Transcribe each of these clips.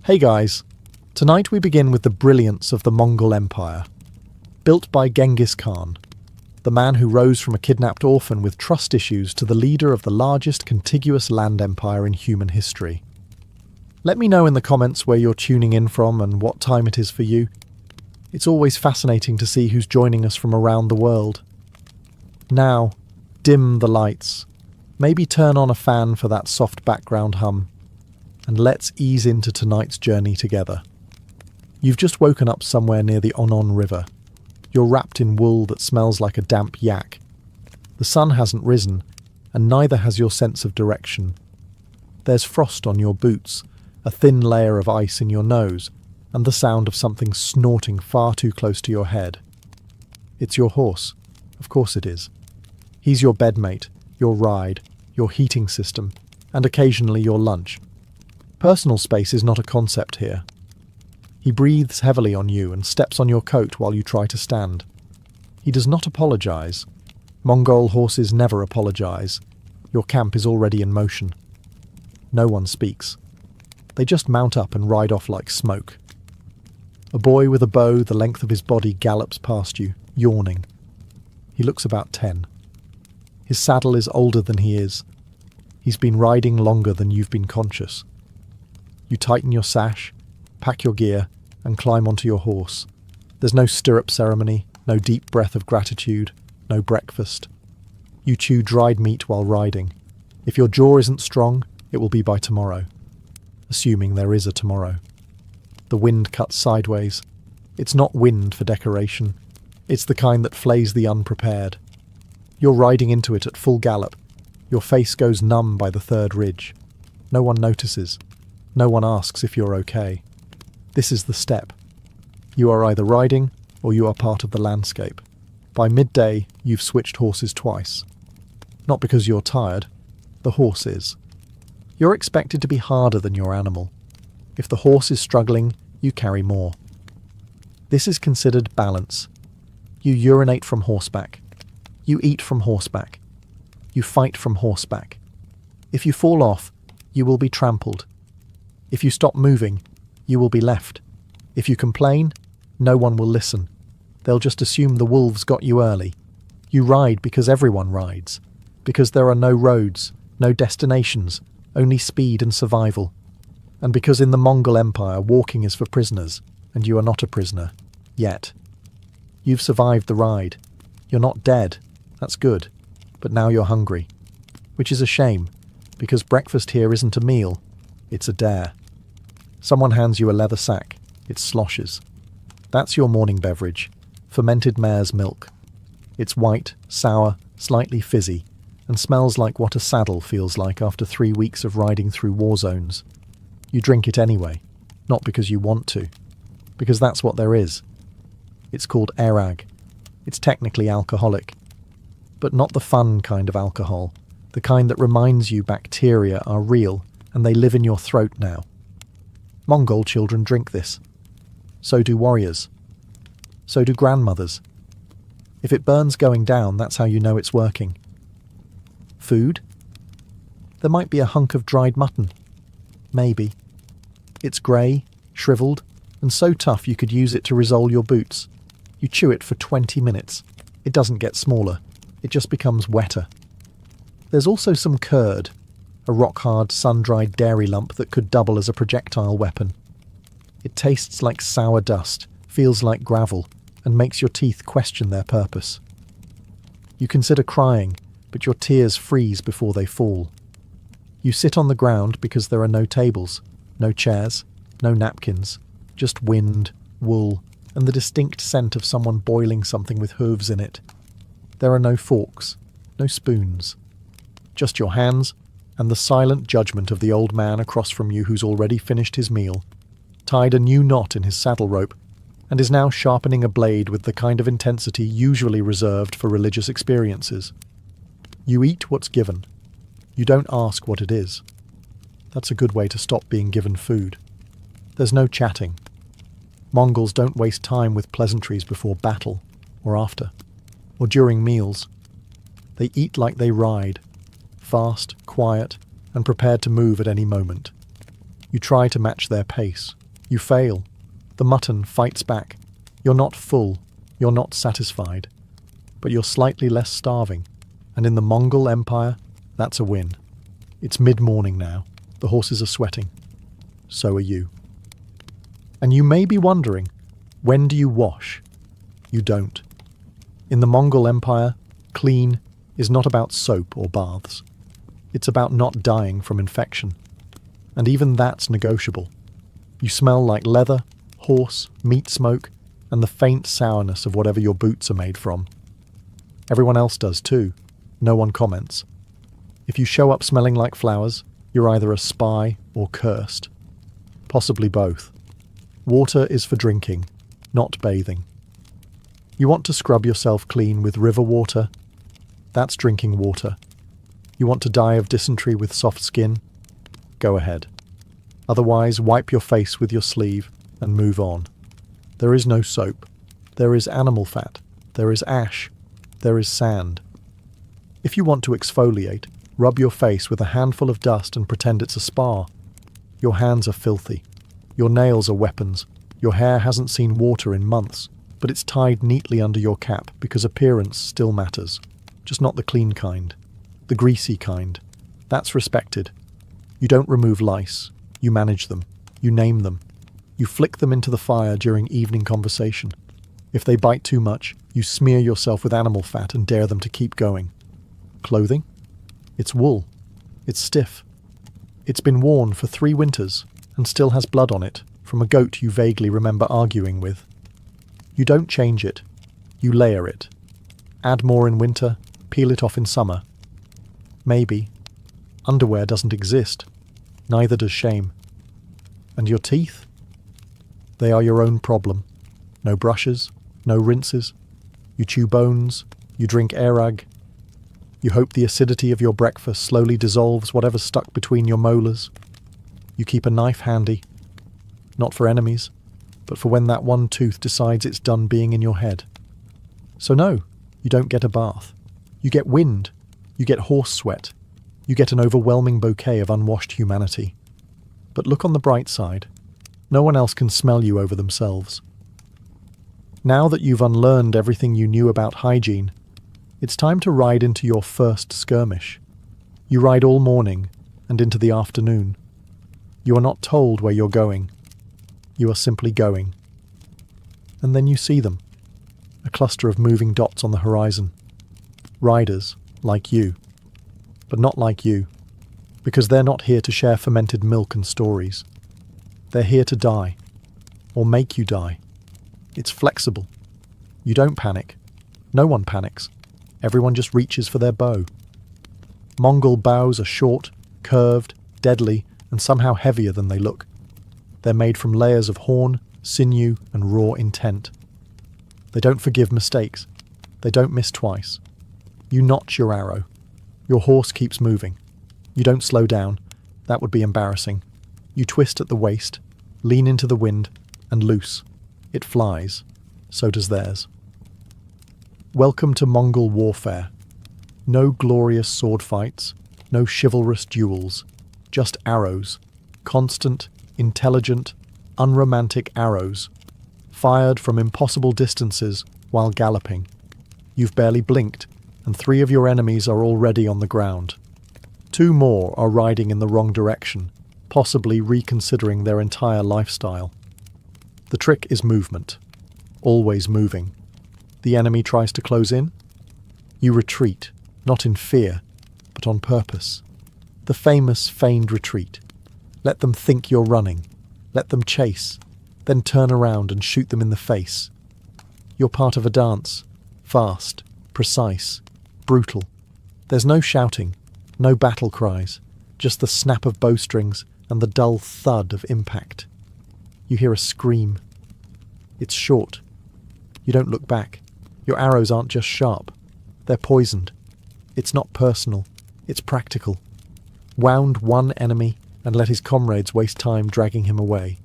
Hey guys, tonight we begin with the brilliance of the Mongol Empire. Built by Genghis Khan, the man who rose from a kidnapped orphan with trust issues to the leader of the largest contiguous land empire in human history. Let me know in the comments where you're tuning in from and what time it is for you. It's always fascinating to see who's joining us from around the world. Now, dim the lights. Maybe turn on a fan for that soft background hum. And let's ease into tonight's journey together. You've just woken up somewhere near the Onon River. You're wrapped in wool that smells like a damp yak. The sun hasn't risen, and neither has your sense of direction. There's frost on your boots, a thin layer of ice in your nose, and the sound of something snorting far too close to your head. It's your horse. Of course it is. He's your bedmate, your ride, your heating system, and occasionally your lunch. Personal space is not a concept here. He breathes heavily on you and steps on your coat while you try to stand. He does not apologize. Mongol horses never apologize. Your camp is already in motion. No one speaks. They just mount up and ride off like smoke. A boy with a bow the length of his body gallops past you, yawning. He looks about 10. His saddle is older than he is. He's been riding longer than you've been conscious. You tighten your sash, pack your gear, and climb onto your horse. There's no stirrup ceremony, no deep breath of gratitude, no breakfast. You chew dried meat while riding. If your jaw isn't strong, it will be by tomorrow. Assuming there is a tomorrow. The wind cuts sideways. It's not wind for decoration. It's the kind that flays the unprepared. You're riding into it at full gallop. Your face goes numb by the third ridge. No one notices. No one asks if you're okay. This is the steppe. You are either riding or you are part of the landscape. By midday, you've switched horses twice. Not because you're tired. The horse is. You're expected to be harder than your animal. If the horse is struggling, you carry more. This is considered balance. You urinate from horseback. You eat from horseback. You fight from horseback. If you fall off, you will be trampled. If you stop moving, you will be left. If you complain, no one will listen. They'll just assume the wolves got you early. You ride because everyone rides. Because there are no roads, no destinations, only speed and survival. And because in the Mongol Empire walking is for prisoners, and you are not a prisoner. Yet. You've survived the ride. You're not dead. That's good. But now you're hungry. Which is a shame, because breakfast here isn't a meal. It's a dare. Someone hands you a leather sack. It sloshes. That's your morning beverage. Fermented mare's milk. It's white, sour, slightly fizzy, and smells like what a saddle feels like after 3 weeks of riding through war zones. You drink it anyway, not because you want to, because that's what there is. It's called erag. It's technically alcoholic, but not the fun kind of alcohol, the kind that reminds you bacteria are real and they live in your throat now. Mongol children drink this. So do warriors. So do grandmothers. If it burns going down, that's how you know it's working. Food? There might be a hunk of dried mutton. Maybe. It's grey, shriveled, and so tough you could use it to risole your boots. You chew it for 20 minutes. It doesn't get smaller. It just becomes wetter. There's also some curd, a rock-hard, sun-dried dairy lump that could double as a projectile weapon. It tastes like sour dust, feels like gravel, and makes your teeth question their purpose. You consider crying, but your tears freeze before they fall. You sit on the ground because there are no tables, no chairs, no napkins, just wind, wool, and the distinct scent of someone boiling something with hooves in it. There are no forks, no spoons. Just your hands and the silent judgment of the old man across from you who's already finished his meal, tied a new knot in his saddle rope, and is now sharpening a blade with the kind of intensity usually reserved for religious experiences. You eat what's given. You don't ask what it is. That's a good way to stop being given food. There's no chatting. Mongols don't waste time with pleasantries before battle, or after, or during meals. They eat like they ride, fast, quiet, and prepared to move at any moment. You try to match their pace. You fail. The mutton fights back. You're not full. You're not satisfied. But you're slightly less starving. And in the Mongol Empire, that's a win. It's mid-morning now. The horses are sweating. So are you. And you may be wondering, when do you wash? You don't. In the Mongol Empire, clean is not about soap or baths. It's about not dying from infection. And even that's negotiable. You smell like leather, horse, meat smoke, and the faint sourness of whatever your boots are made from. Everyone else does too. No one comments. If you show up smelling like flowers, you're either a spy or cursed. Possibly both. Water is for drinking, not bathing. You want to scrub yourself clean with river water? That's drinking water. You want to die of dysentery with soft skin? Go ahead. Otherwise, wipe your face with your sleeve and move on. There is no soap. There is animal fat. There is ash. There is sand. If you want to exfoliate, rub your face with a handful of dust and pretend it's a spa. Your hands are filthy. Your nails are weapons. Your hair hasn't seen water in months, but it's tied neatly under your cap because appearance still matters. Just not the clean kind. The greasy kind. That's respected. You don't remove lice. You manage them. You name them. You flick them into the fire during evening conversation. If they bite too much, you smear yourself with animal fat and dare them to keep going. Clothing? It's wool. It's stiff. It's been worn for 3 winters and still has blood on it from a goat you vaguely remember arguing with. You don't change it. You layer it. Add more in winter, peel it off in summer. Maybe. Underwear doesn't exist. Neither does shame. And your teeth? They are your own problem. No brushes, no rinses. You chew bones, you drink airag. You hope the acidity of your breakfast slowly dissolves whatever's stuck between your molars. You keep a knife handy. Not for enemies, but for when that one tooth decides it's done being in your head. So no, you don't get a bath. You get wind. You get horse sweat. You get an overwhelming bouquet of unwashed humanity. But look on the bright side. No one else can smell you over themselves. Now that you've unlearned everything you knew about hygiene, it's time to ride into your first skirmish. You ride all morning and into the afternoon. You are not told where you're going. You are simply going. And then you see them. A cluster of moving dots on the horizon. Riders, like you. But not like you. Because they're not here to share fermented milk and stories. They're here to die. Or make you die. It's flexible. You don't panic. No one panics. Everyone just reaches for their bow. Mongol bows are short, curved, deadly, and somehow heavier than they look. They're made from layers of horn, sinew, and raw intent. They don't forgive mistakes. They don't miss twice. You notch your arrow. Your horse keeps moving. You don't slow down. That would be embarrassing. You twist at the waist, lean into the wind, and loose. It flies. So does theirs. Welcome to Mongol warfare. No glorious sword fights, no chivalrous duels, just arrows. Constant, intelligent, unromantic arrows, fired from impossible distances while galloping. You've barely blinked, and 3 of your enemies are already on the ground. 2 more are riding in the wrong direction, possibly reconsidering their entire lifestyle. The trick is movement. Always moving. The enemy tries to close in. You retreat, not in fear, but on purpose. The famous feigned retreat. Let them think you're running. Let them chase. Then turn around and shoot them in the face. You're part of a dance. Fast, precise, brutal. There's no shouting, no battle cries, just the snap of bowstrings and the dull thud of impact. You hear a scream. It's short. You don't look back. Your arrows aren't just sharp. They're poisoned. It's not personal. It's practical. Wound 1 enemy and let his comrades waste time dragging him away.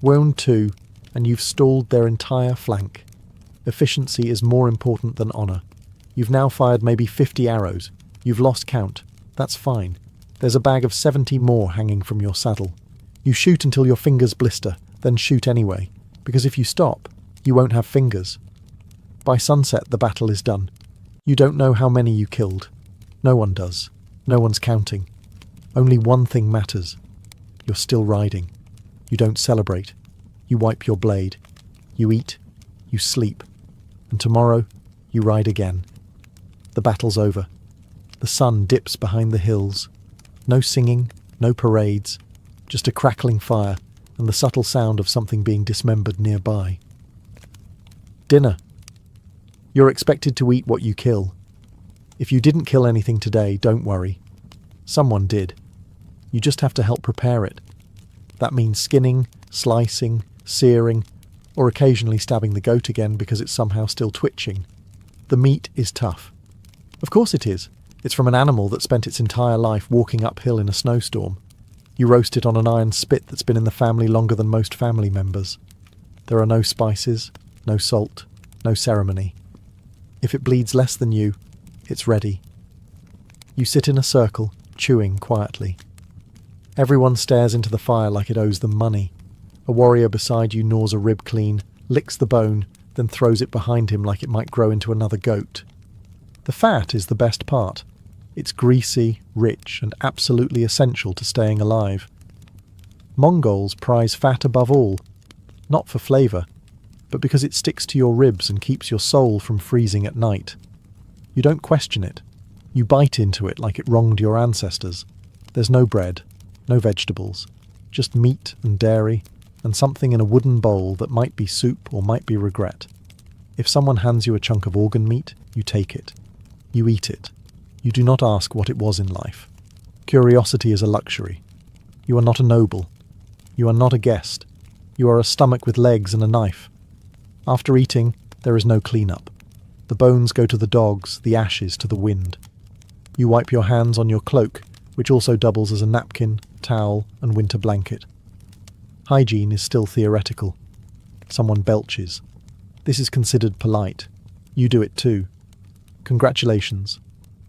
Wound 2 and you've stalled their entire flank. Efficiency is more important than honour. You've now fired maybe 50 arrows. You've lost count. That's fine. There's a bag of 70 more hanging from your saddle. You shoot until your fingers blister, then shoot anyway, because if you stop, you won't have fingers. By sunset, the battle is done. You don't know how many you killed. No one does. No one's counting. Only one thing matters. You're still riding. You don't celebrate. You wipe your blade. You eat. You sleep. And tomorrow, you ride again. The battle's over. The sun dips behind the hills. No singing, no parades, just a crackling fire and the subtle sound of something being dismembered nearby. Dinner. You're expected to eat what you kill. If you didn't kill anything today, don't worry. Someone did. You just have to help prepare it. That means skinning, slicing, searing, or occasionally stabbing the goat again because it's somehow still twitching. The meat is tough. Of course it is. It's from an animal that spent its entire life walking uphill in a snowstorm. You roast it on an iron spit that's been in the family longer than most family members. There are no spices, no salt, no ceremony. If it bleeds less than you, it's ready. You sit in a circle, chewing quietly. Everyone stares into the fire like it owes them money. A warrior beside you gnaws a rib clean, licks the bone, then throws it behind him like it might grow into another goat. The fat is the best part. It's greasy, rich, and absolutely essential to staying alive. Mongols prize fat above all, not for flavour, but because it sticks to your ribs and keeps your soul from freezing at night. You don't question it. You bite into it like it wronged your ancestors. There's no bread, no vegetables, just meat and dairy, and something in a wooden bowl that might be soup or might be regret. If someone hands you a chunk of organ meat, you take it. You eat it. You do not ask what it was in life. Curiosity is a luxury. You are not a noble. You are not a guest. You are a stomach with legs and a knife. After eating, there is no clean-up. The bones go to the dogs, the ashes to the wind. You wipe your hands on your cloak, which also doubles as a napkin, towel, and winter blanket. Hygiene is still theoretical. Someone belches. This is considered polite. You do it too. Congratulations.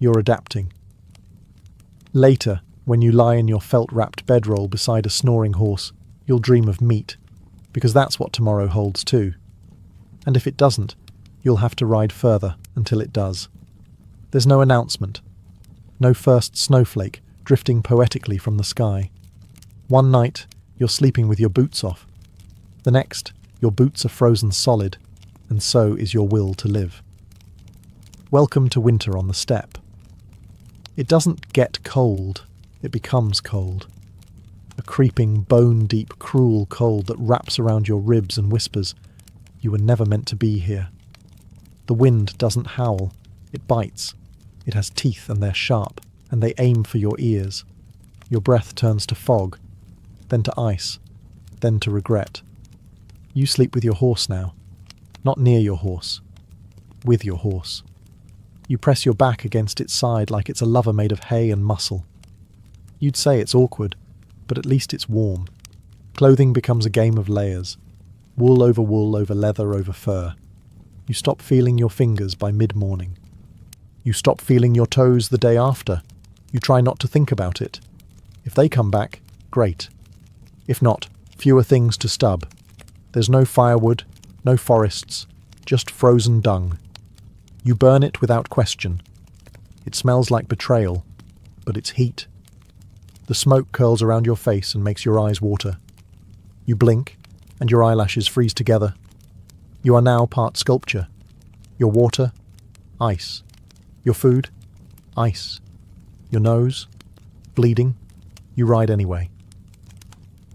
You're adapting. Later, when you lie in your felt-wrapped bedroll beside a snoring horse, you'll dream of meat, because that's what tomorrow holds too. And if it doesn't, you'll have to ride further until it does. There's no announcement. No first snowflake drifting poetically from the sky. One night, you're sleeping with your boots off. The next, your boots are frozen solid, and so is your will to live. Welcome to winter on the steppe. It doesn't get cold, it becomes cold. A creeping, bone-deep, cruel cold that wraps around your ribs and whispers, "You were never meant to be here." The wind doesn't howl, it bites. It has teeth and they're sharp, and they aim for your ears. Your breath turns to fog, then to ice, then to regret. You sleep with your horse now. Not near your horse. With your horse. You press your back against its side like it's a lover made of hay and muscle. You'd say it's awkward, but at least it's warm. Clothing becomes a game of layers. Wool over leather over fur. You stop feeling your fingers by mid-morning. You stop feeling your toes the day after. You try not to think about it. If they come back, great. If not, fewer things to stub. There's no firewood, no forests, just frozen dung. You burn it without question. It smells like betrayal, but it's heat. The smoke curls around your face and makes your eyes water. You blink, and your eyelashes freeze together. You are now part sculpture. Your water, ice. Your food, ice. Your nose, bleeding. You ride anyway.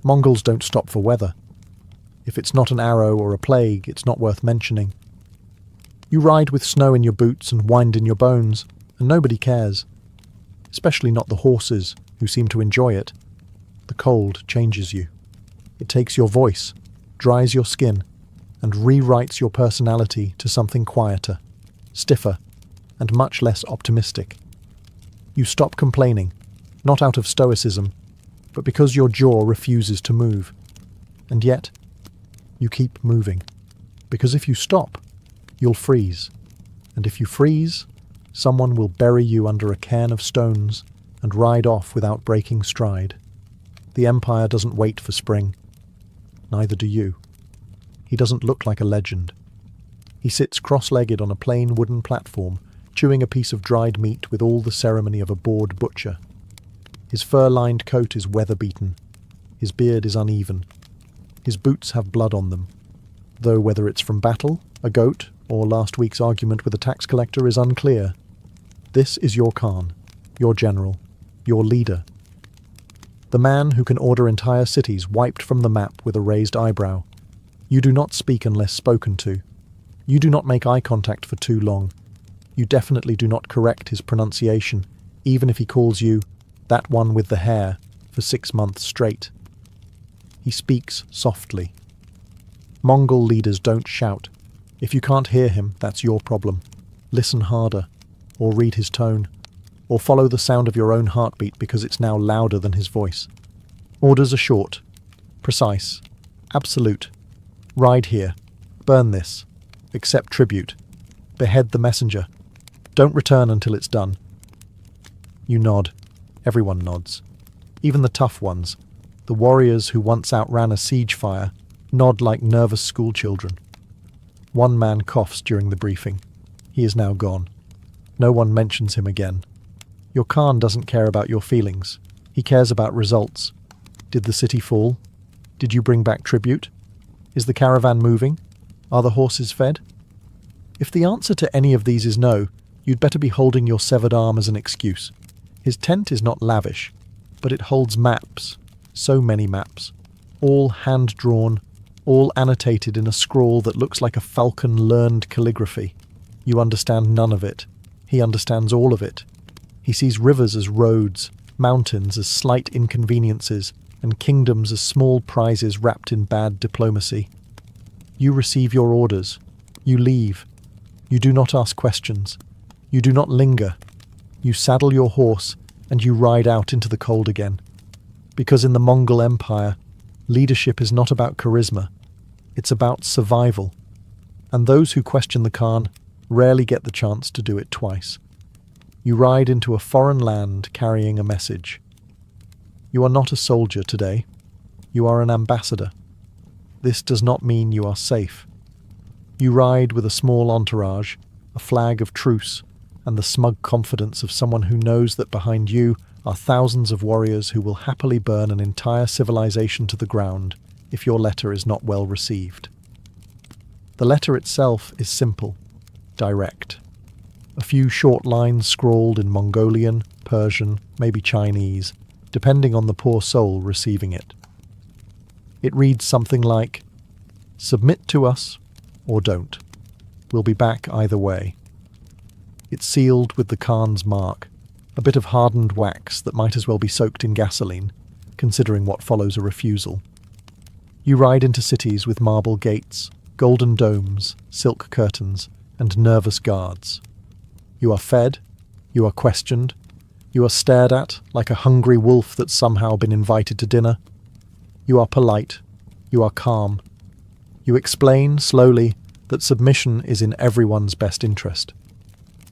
Mongols don't stop for weather. If it's not an arrow or a plague, it's not worth mentioning. You ride with snow in your boots and wind in your bones, and nobody cares. Especially not the horses, who seem to enjoy it. The cold changes you. It takes your voice, dries your skin, and rewrites your personality to something quieter, stiffer, and much less optimistic. You stop complaining, not out of stoicism, but because your jaw refuses to move. And yet, you keep moving. Because if you stop, you'll freeze. And if you freeze, someone will bury you under a cairn of stones and ride off without breaking stride. The Empire doesn't wait for spring. Neither do you. He doesn't look like a legend. He sits cross-legged on a plain wooden platform, chewing a piece of dried meat with all the ceremony of a bored butcher. His fur-lined coat is weather-beaten. His beard is uneven. His boots have blood on them, though whether it's from battle, a goat, or last week's argument with a tax collector is unclear. This is your Khan, your general, your leader. The man who can order entire cities wiped from the map with a raised eyebrow. You do not speak unless spoken to. You do not make eye contact for too long. You definitely do not correct his pronunciation, even if he calls you that one with the hair for 6 months straight. He speaks softly. Mongol leaders don't shout. If you can't hear him, that's your problem. Listen harder, or read his tone, or follow the sound of your own heartbeat because it's now louder than his voice. Orders are short, precise, absolute. Ride here. Burn this. Accept tribute. Behead the messenger. Don't return until it's done. You nod. Everyone nods. Even the tough ones, the warriors who once outran a siege fire, nod like nervous schoolchildren. One man coughs during the briefing. He is now gone. No one mentions him again. Your Khan doesn't care about your feelings. He cares about results. Did the city fall? Did you bring back tribute? Is the caravan moving? Are the horses fed? If the answer to any of these is no, you'd better be holding your severed arm as an excuse. His tent is not lavish, but it holds maps. So many maps. All hand-drawn, all annotated in a scrawl that looks like a falcon-learned calligraphy. You understand none of it. He understands all of it. He sees rivers as roads, mountains as slight inconveniences, and kingdoms as small prizes wrapped in bad diplomacy. You receive your orders. You leave. You do not ask questions. You do not linger. You saddle your horse, and you ride out into the cold again. Because in the Mongol Empire, leadership is not about charisma. It's about survival. And those who question the Khan rarely get the chance to do it twice. You ride into a foreign land carrying a message. You are not a soldier today. You are an ambassador. This does not mean you are safe. You ride with a small entourage, a flag of truce, and the smug confidence of someone who knows that behind you are thousands of warriors who will happily burn an entire civilization to the ground if your letter is not well received. The letter itself is simple, direct. A few short lines scrawled in Mongolian, Persian, maybe Chinese, depending on the poor soul receiving it. It reads something like, "Submit to us, or don't. We'll be back either way." It's sealed with the Khan's mark, a bit of hardened wax that might as well be soaked in gasoline, considering what follows a refusal. You ride into cities with marble gates, golden domes, silk curtains, and nervous guards. You are fed, you are questioned, you are stared at like a hungry wolf that's somehow been invited to dinner. You are polite, you are calm. You explain, slowly, that submission is in everyone's best interest.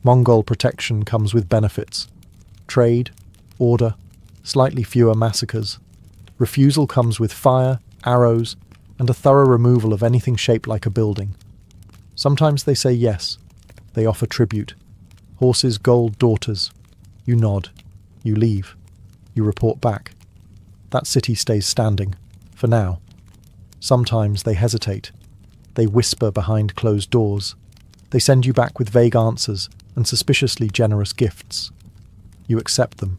Mongol protection comes with benefits. Trade, order, slightly fewer massacres. Refusal comes with fire, arrows, and a thorough removal of anything shaped like a building. Sometimes they say yes. They offer tribute. Horses, gold, daughters. You nod. You leave. You report back. That city stays standing, for now. Sometimes they hesitate. They whisper behind closed doors. They send you back with vague answers and suspiciously generous gifts. You accept them.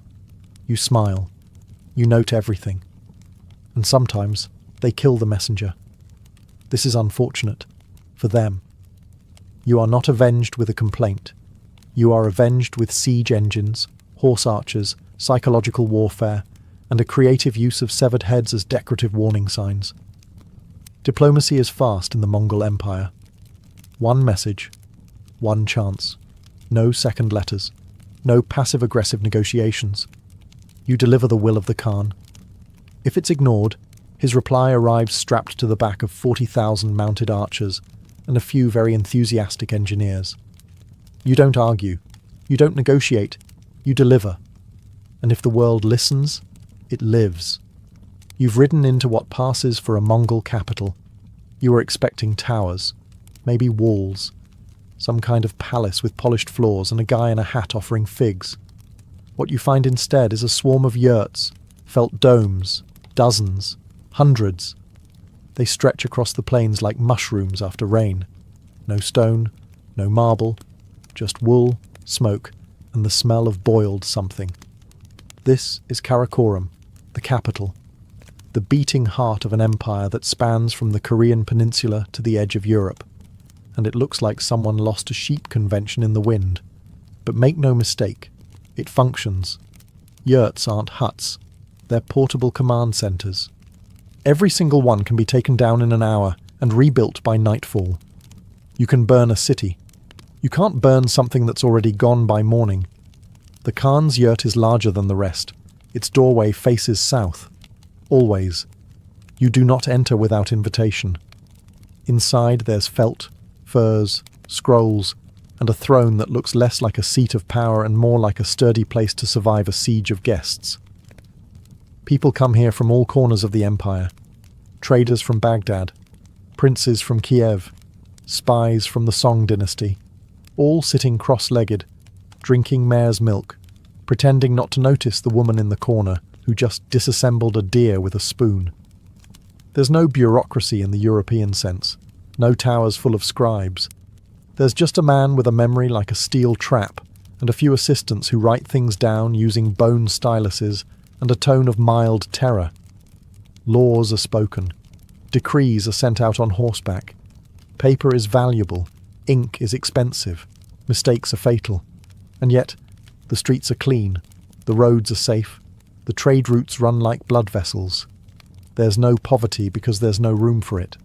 You smile. You note everything. And sometimes they kill the messenger. This is unfortunate. For them. You are not avenged with a complaint. You are avenged with siege engines, horse archers, psychological warfare, and a creative use of severed heads as decorative warning signs. Diplomacy is fast in the Mongol Empire. One message, one chance. No second letters. No passive-aggressive negotiations. You deliver the will of the Khan. If it's ignored, his reply arrives strapped to the back of 40,000 mounted archers and a few very enthusiastic engineers. You don't argue. You don't negotiate. You deliver. And if the world listens, it lives. You've ridden into what passes for a Mongol capital. You were expecting towers, maybe walls, some kind of palace with polished floors and a guy in a hat offering figs. What you find instead is a swarm of yurts, felt domes, dozens, hundreds. They stretch across the plains like mushrooms after rain. No stone, no marble, just wool, smoke, and the smell of boiled something. This is Karakoram, the capital, the beating heart of an empire that spans from the Korean peninsula to the edge of Europe. And it looks like someone lost a sheep convention in the wind. But make no mistake, it functions. Yurts aren't huts, they're portable command centres. Every single one can be taken down in an hour and rebuilt by nightfall. You can burn a city. You can't burn something that's already gone by morning. The Khan's yurt is larger than the rest. Its doorway faces south. Always. You do not enter without invitation. Inside there's felt, furs, scrolls, and a throne that looks less like a seat of power and more like a sturdy place to survive a siege of guests. People come here from all corners of the empire. Traders from Baghdad, princes from Kiev, spies from the Song dynasty, all sitting cross-legged, drinking mare's milk, pretending not to notice the woman in the corner who just disassembled a deer with a spoon. There's no bureaucracy in the European sense, no towers full of scribes. There's just a man with a memory like a steel trap, and a few assistants who write things down using bone styluses and a tone of mild terror. Laws are spoken. Decrees are sent out on horseback. Paper is valuable. Ink is expensive. Mistakes are fatal. And yet, the streets are clean. The roads are safe. The trade routes run like blood vessels. There's no poverty because there's no room for it.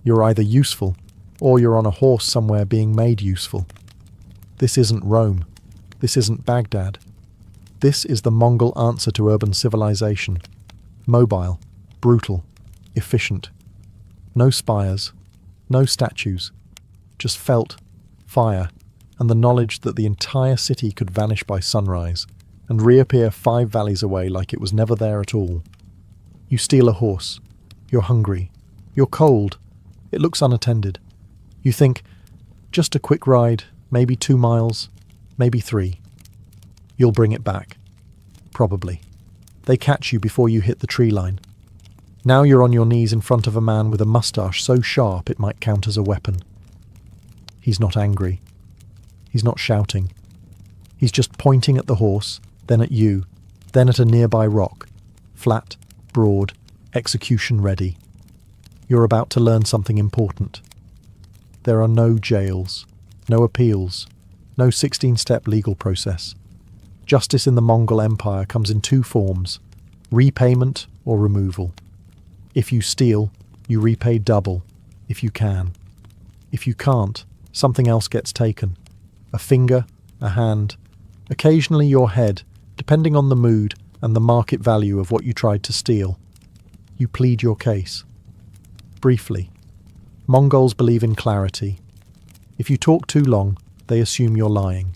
You're either useful, or you're on a horse somewhere being made useful. This isn't Rome. This isn't Baghdad. This is the Mongol answer to urban civilization. Mobile, brutal, efficient. No spires, no statues, just felt, fire, and the knowledge that the entire city could vanish by sunrise and reappear 5 valleys away like it was never there at all. You steal a horse. You're hungry. You're cold. It looks unattended. You think, just a quick ride, maybe 2 miles, maybe 3. You'll bring it back. Probably. They catch you before you hit the tree line. Now you're on your knees in front of a man with a moustache so sharp it might count as a weapon. He's not angry. He's not shouting. He's just pointing at the horse, then at you, then at a nearby rock. Flat, broad, execution ready. You're about to learn something important. There are no jails, no appeals, no 16-step legal process. Justice in the Mongol Empire comes in 2 forms, repayment or removal. If you steal, you repay double, if you can. If you can't, something else gets taken. A finger, a hand, occasionally your head, depending on the mood and the market value of what you tried to steal. You plead your case. Briefly, Mongols believe in clarity. If you talk too long, they assume you're lying.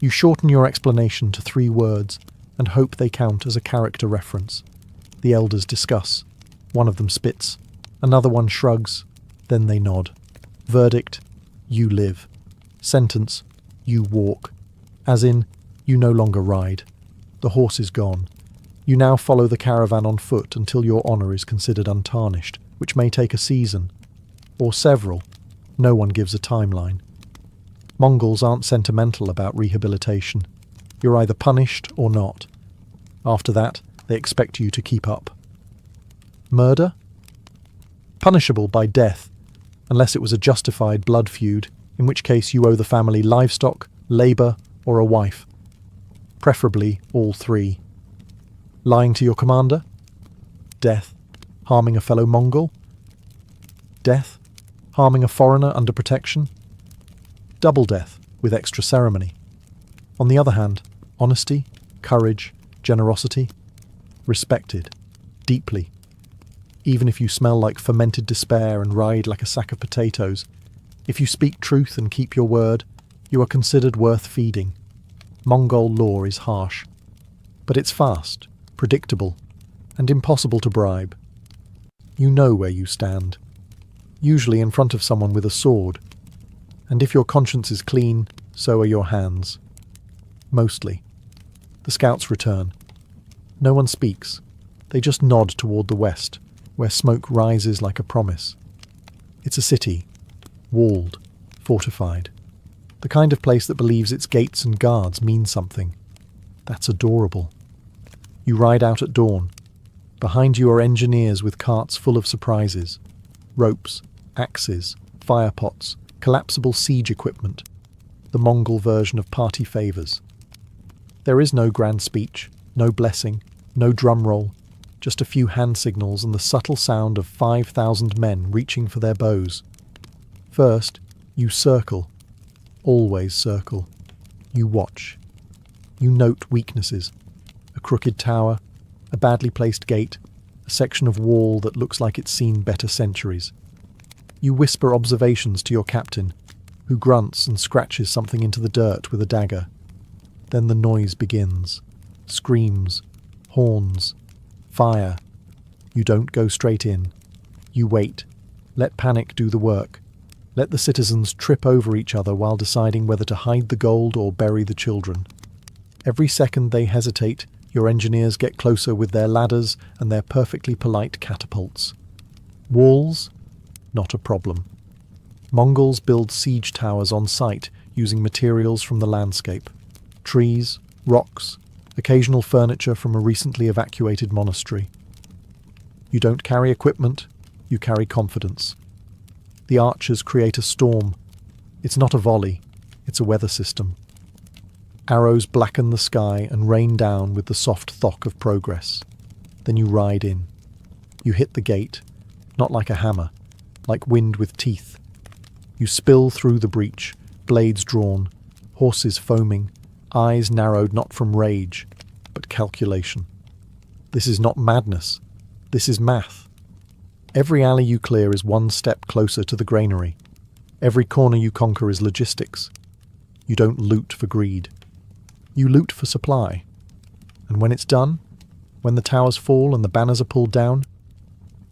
You shorten your explanation to 3 words and hope they count as a character reference. The elders discuss. One of them spits. Another one shrugs. Then they nod. Verdict: you live. Sentence: you walk. As in, you no longer ride. The horse is gone. You now follow the caravan on foot until your honour is considered untarnished, which may take a season. Or several. No one gives a timeline. Mongols aren't sentimental about rehabilitation. You're either punished or not. After that, they expect you to keep up. Murder? Punishable by death, unless it was a justified blood feud, in which case you owe the family livestock, labour, or a wife. Preferably all 3. Lying to your commander? Death. Harming a fellow Mongol? Death. Harming a foreigner under protection? Double death, with extra ceremony. On the other hand, honesty, courage, generosity, respected, deeply. Even if you smell like fermented despair and ride like a sack of potatoes, if you speak truth and keep your word, you are considered worth feeding. Mongol law is harsh. But it's fast, predictable, and impossible to bribe. You know where you stand, usually in front of someone with a sword, and if your conscience is clean, so are your hands. Mostly. The scouts return. No one speaks. They just nod toward the west, where smoke rises like a promise. It's a city, walled, fortified. The kind of place that believes its gates and guards mean something. That's adorable. You ride out at dawn. Behind you are engineers with carts full of surprises. Ropes, axes, fire pots, collapsible siege equipment. The Mongol version of party favours. There is no grand speech, no blessing, no drum roll, just a few hand signals and the subtle sound of 5,000 men reaching for their bows. First, you circle. Always circle. You watch. You note weaknesses. A crooked tower, a badly placed gate, a section of wall that looks like it's seen better centuries. You whisper observations to your captain, who grunts and scratches something into the dirt with a dagger. Then the noise begins. Screams, horns, fire. You don't go straight in. You wait. Let panic do the work. Let the citizens trip over each other while deciding whether to hide the gold or bury the children. Every second they hesitate, your engineers get closer with their ladders and their perfectly polite catapults. Walls? Not a problem. Mongols build siege towers on site using materials from the landscape. Trees, rocks, occasional furniture from a recently evacuated monastery. You don't carry equipment, you carry confidence. The archers create a storm. It's not a volley, it's a weather system. Arrows blacken the sky and rain down with the soft thock of progress. Then you ride in. You hit the gate, not like a hammer, like wind with teeth. You spill through the breach, blades drawn, horses foaming, eyes narrowed not from rage, but calculation. This is not madness. This is math. Every alley you clear is one step closer to the granary. Every corner you conquer is logistics. You don't loot for greed. You loot for supply. And when it's done, when the towers fall and the banners are pulled down,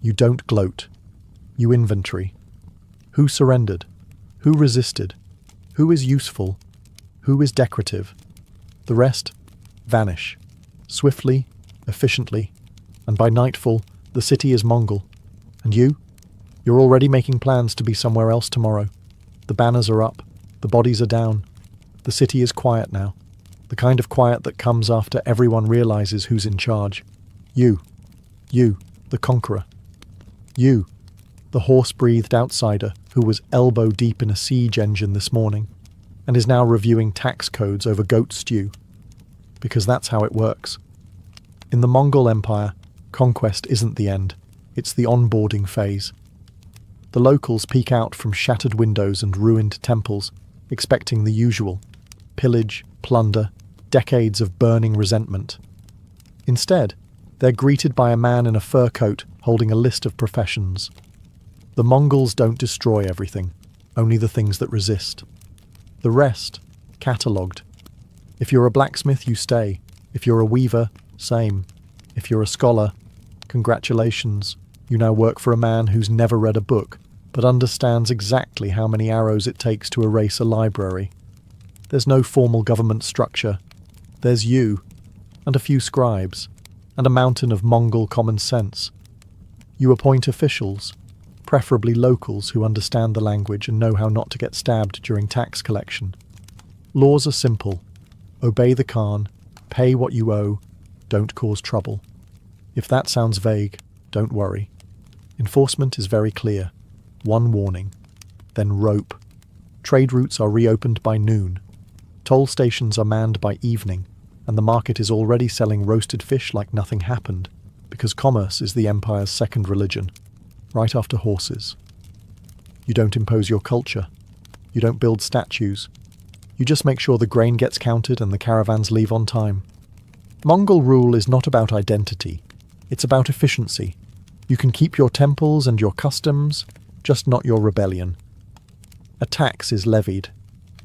you don't gloat. You inventory. Who surrendered? Who resisted? Who is useful? Who is decorative? The rest vanish. Swiftly, efficiently, and by nightfall, the city is Mongol. And you? You're already making plans to be somewhere else tomorrow. The banners are up. The bodies are down. The city is quiet now. The kind of quiet that comes after everyone realizes who's in charge. You, the conqueror. You, the horse-breathed outsider who was elbow-deep in a siege engine this morning and is now reviewing tax codes over goat stew. Because that's how it works. In the Mongol Empire, conquest isn't the end. It's the onboarding phase. The locals peek out from shattered windows and ruined temples, expecting the usual: pillage, plunder, decades of burning resentment. Instead, they're greeted by a man in a fur coat holding a list of professions. The Mongols don't destroy everything, only the things that resist. The rest, catalogued. If you're a blacksmith, you stay. If you're a weaver, same. If you're a scholar, congratulations. You now work for a man who's never read a book, but understands exactly how many arrows it takes to erase a library. There's no formal government structure. There's you, and a few scribes, and a mountain of Mongol common sense. You appoint officials, preferably locals who understand the language and know how not to get stabbed during tax collection. Laws are simple. Obey the Khan, pay what you owe, don't cause trouble. If that sounds vague, don't worry. Enforcement is very clear. One warning. Then rope. Trade routes are reopened by noon. Toll stations are manned by evening, and the market is already selling roasted fish like nothing happened, because commerce is the empire's second religion, right after horses. You don't impose your culture. You don't build statues. You just make sure the grain gets counted and the caravans leave on time. Mongol rule is not about identity. It's about efficiency. You can keep your temples and your customs, just not your rebellion. A tax is levied.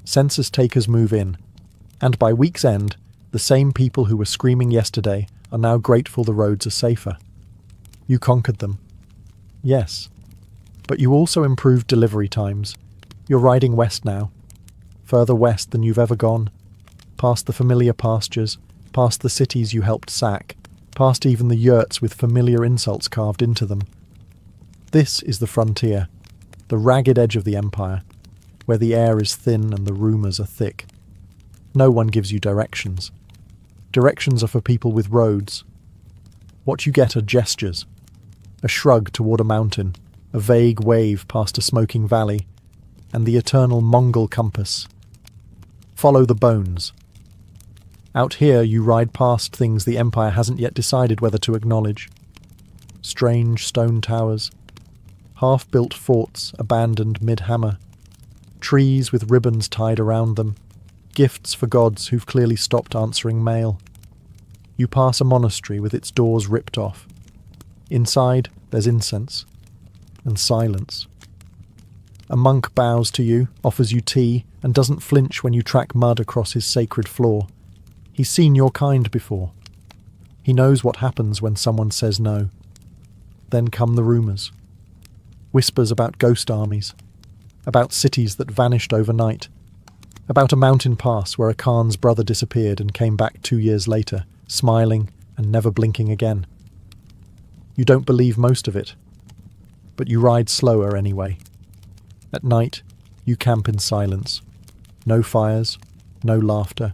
Census takers move in. And by week's end, the same people who were screaming yesterday are now grateful the roads are safer. You conquered them. Yes. But you also improved delivery times. You're riding west now. Further west than you've ever gone. Past the familiar pastures, past the cities you helped sack, past even the yurts with familiar insults carved into them. This is the frontier, the ragged edge of the empire, where the air is thin and the rumours are thick. No one gives you directions. Directions are for people with roads. What you get are gestures. A shrug toward a mountain, a vague wave past a smoking valley, and the eternal Mongol compass. Follow the bones. Out here you ride past things the Empire hasn't yet decided whether to acknowledge. Strange stone towers, half-built forts abandoned mid-hammer, trees with ribbons tied around them, gifts for gods who've clearly stopped answering mail. You pass a monastery with its doors ripped off. Inside, there's incense and silence. A monk bows to you, offers you tea, and doesn't flinch when you track mud across his sacred floor. He's seen your kind before. He knows what happens when someone says no. Then come the rumours. Whispers about ghost armies, about cities that vanished overnight, about a mountain pass where a Khan's brother disappeared and came back 2 years later, smiling and never blinking again. You don't believe most of it, but you ride slower anyway. At night, you camp in silence. No fires, no laughter.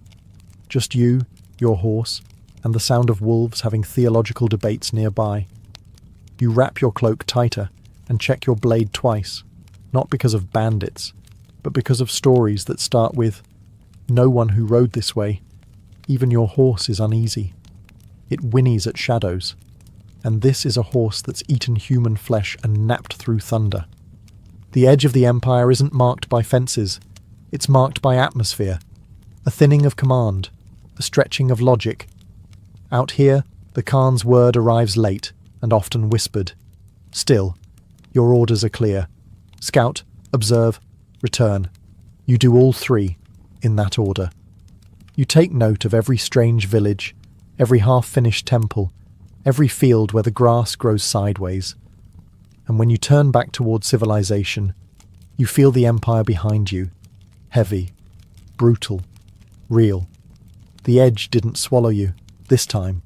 Just you, your horse, and the sound of wolves having theological debates nearby. You wrap your cloak tighter and check your blade twice, not because of bandits, but because of stories that start with, "No one who rode this way. Even your horse is uneasy. It whinnies at shadows. And this is a horse that's eaten human flesh and napped through thunder." The edge of the empire isn't marked by fences. It's marked by atmosphere, a thinning of command, a stretching of logic. Out here, the Khan's word arrives late and often whispered. Still, your orders are clear. Scout, observe, return. You do all three, in that order. You take note of every strange village, every half-finished temple, every field where the grass grows sideways. And when you turn back toward civilization, you feel the empire behind you, heavy, brutal, real. The edge didn't swallow you, this time.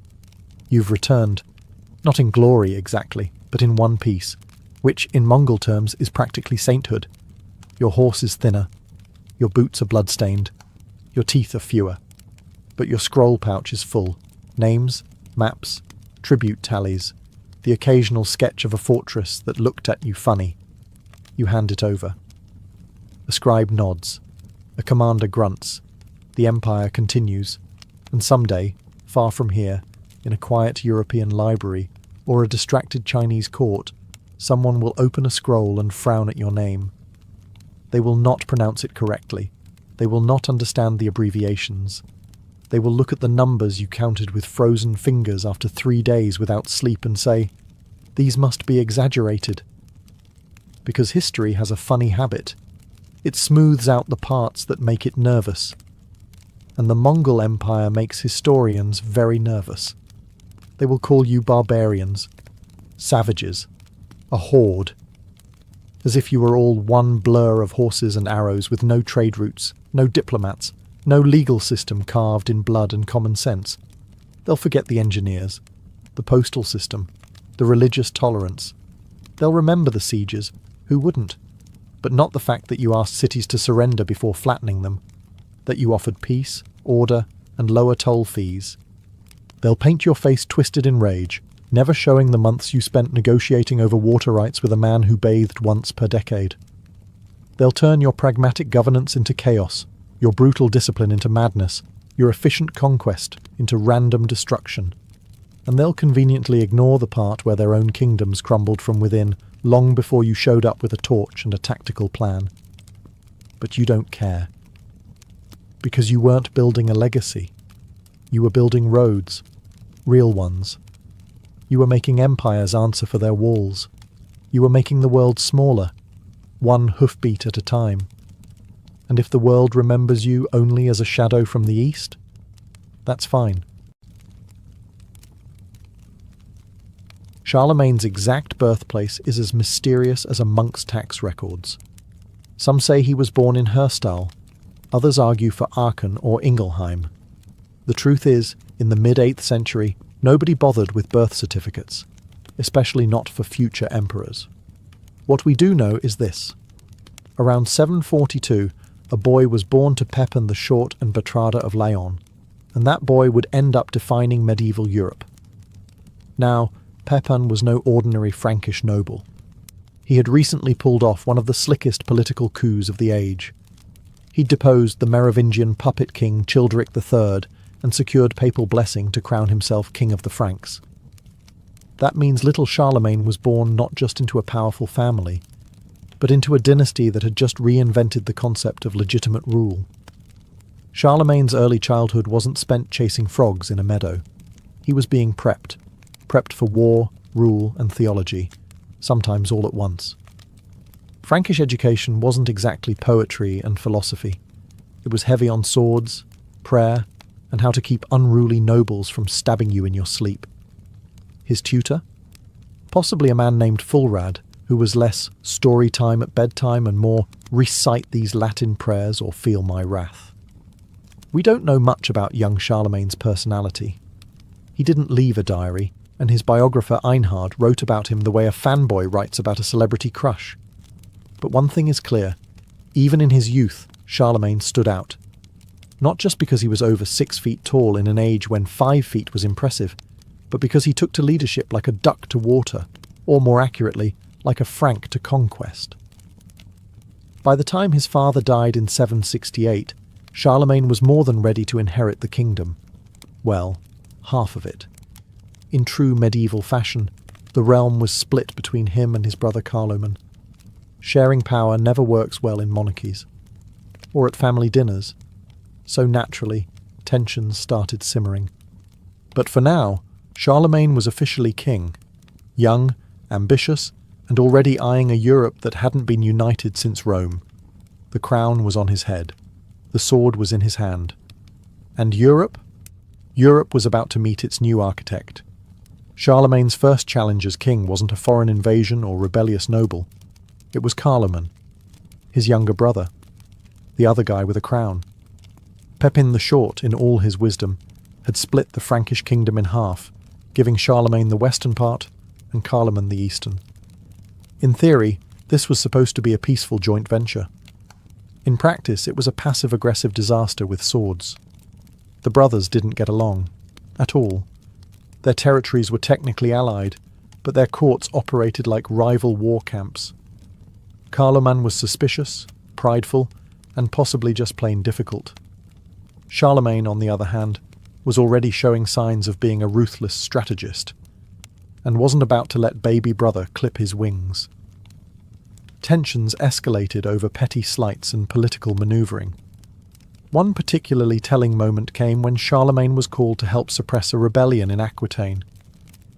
You've returned, not in glory exactly, but in one piece, which, in Mongol terms, is practically sainthood. Your horse is thinner, your boots are blood-stained, your teeth are fewer, but your scroll pouch is full. Names, maps, tribute tallies, the occasional sketch of a fortress that looked at you funny. You hand it over. A scribe nods. A commander grunts. The empire continues. And someday, far from here, in a quiet European library or a distracted Chinese court, someone will open a scroll and frown at your name. They will not pronounce it correctly. They will not understand the abbreviations. They will look at the numbers you counted with frozen fingers after 3 days without sleep and say, "These must be exaggerated." Because history has a funny habit. It smooths out the parts that make it nervous. And the Mongol Empire makes historians very nervous. They will call you barbarians, savages, a horde. As if you were all one blur of horses and arrows with no trade routes, no diplomats, no legal system carved in blood and common sense. They'll forget the engineers, the postal system, the religious tolerance. They'll remember the sieges, who wouldn't? But not the fact that you asked cities to surrender before flattening them, that you offered peace, order, and lower toll fees. They'll paint your face twisted in rage, never showing the months you spent negotiating over water rights with a man who bathed once per decade. They'll turn your pragmatic governance into chaos, your brutal discipline into madness, your efficient conquest into random destruction. And they'll conveniently ignore the part where their own kingdoms crumbled from within long before you showed up with a torch and a tactical plan. But you don't care. Because you weren't building a legacy. You were building roads, real ones. You were making empires answer for their walls. You were making the world smaller, one hoofbeat at a time. And if the world remembers you only as a shadow from the east, that's fine. Charlemagne's exact birthplace is as mysterious as a monk's tax records. Some say he was born in Herstal, others argue for Aachen or Ingelheim. The truth is, in the mid-8th century, nobody bothered with birth certificates, especially not for future emperors. What we do know is this. Around 742, a boy was born to Pepin the Short and Bertrada of Laon, and that boy would end up defining medieval Europe. Now, Pepin was no ordinary Frankish noble. He had recently pulled off one of the slickest political coups of the age. He deposed the Merovingian puppet king Childeric III and secured papal blessing to crown himself king of the Franks. That means little Charlemagne was born not just into a powerful family, but into a dynasty that had just reinvented the concept of legitimate rule. Charlemagne's early childhood wasn't spent chasing frogs in a meadow. He was being prepped for war, rule, and theology, sometimes all at once. Frankish education wasn't exactly poetry and philosophy. It was heavy on swords, prayer, and how to keep unruly nobles from stabbing you in your sleep. His tutor? Possibly a man named Fulrad, who was less story time at bedtime and more recite these Latin prayers or feel my wrath. We don't know much about young Charlemagne's personality. He didn't leave a diary, and his biographer Einhard wrote about him the way a fanboy writes about a celebrity crush. But one thing is clear, even in his youth, Charlemagne stood out. Not just because he was over 6 feet tall in an age when 5 feet was impressive, but because he took to leadership like a duck to water, or more accurately, like a Frank to conquest. By the time his father died in 768, Charlemagne was more than ready to inherit the kingdom. Well, half of it. In true medieval fashion, the realm was split between him and his brother Carloman. Sharing power never works well in monarchies, or at family dinners, so naturally, tensions started simmering. But for now, Charlemagne was officially king, young, ambitious, and already eyeing a Europe that hadn't been united since Rome. The crown was on his head. The sword was in his hand. And Europe? Europe was about to meet its new architect. Charlemagne's first challenge as king wasn't a foreign invasion or rebellious noble. It was Carloman, his younger brother, the other guy with a crown. Pepin the Short, in all his wisdom, had split the Frankish kingdom in half, giving Charlemagne the western part and Carloman the eastern. In theory, this was supposed to be a peaceful joint venture. In practice, it was a passive-aggressive disaster with swords. The brothers didn't get along, at all. Their territories were technically allied, but their courts operated like rival war camps. Carloman was suspicious, prideful, and possibly just plain difficult. Charlemagne, on the other hand, was already showing signs of being a ruthless strategist, and wasn't about to let baby brother clip his wings. Tensions escalated over petty slights and political manoeuvring. One particularly telling moment came when Charlemagne was called to help suppress a rebellion in Aquitaine.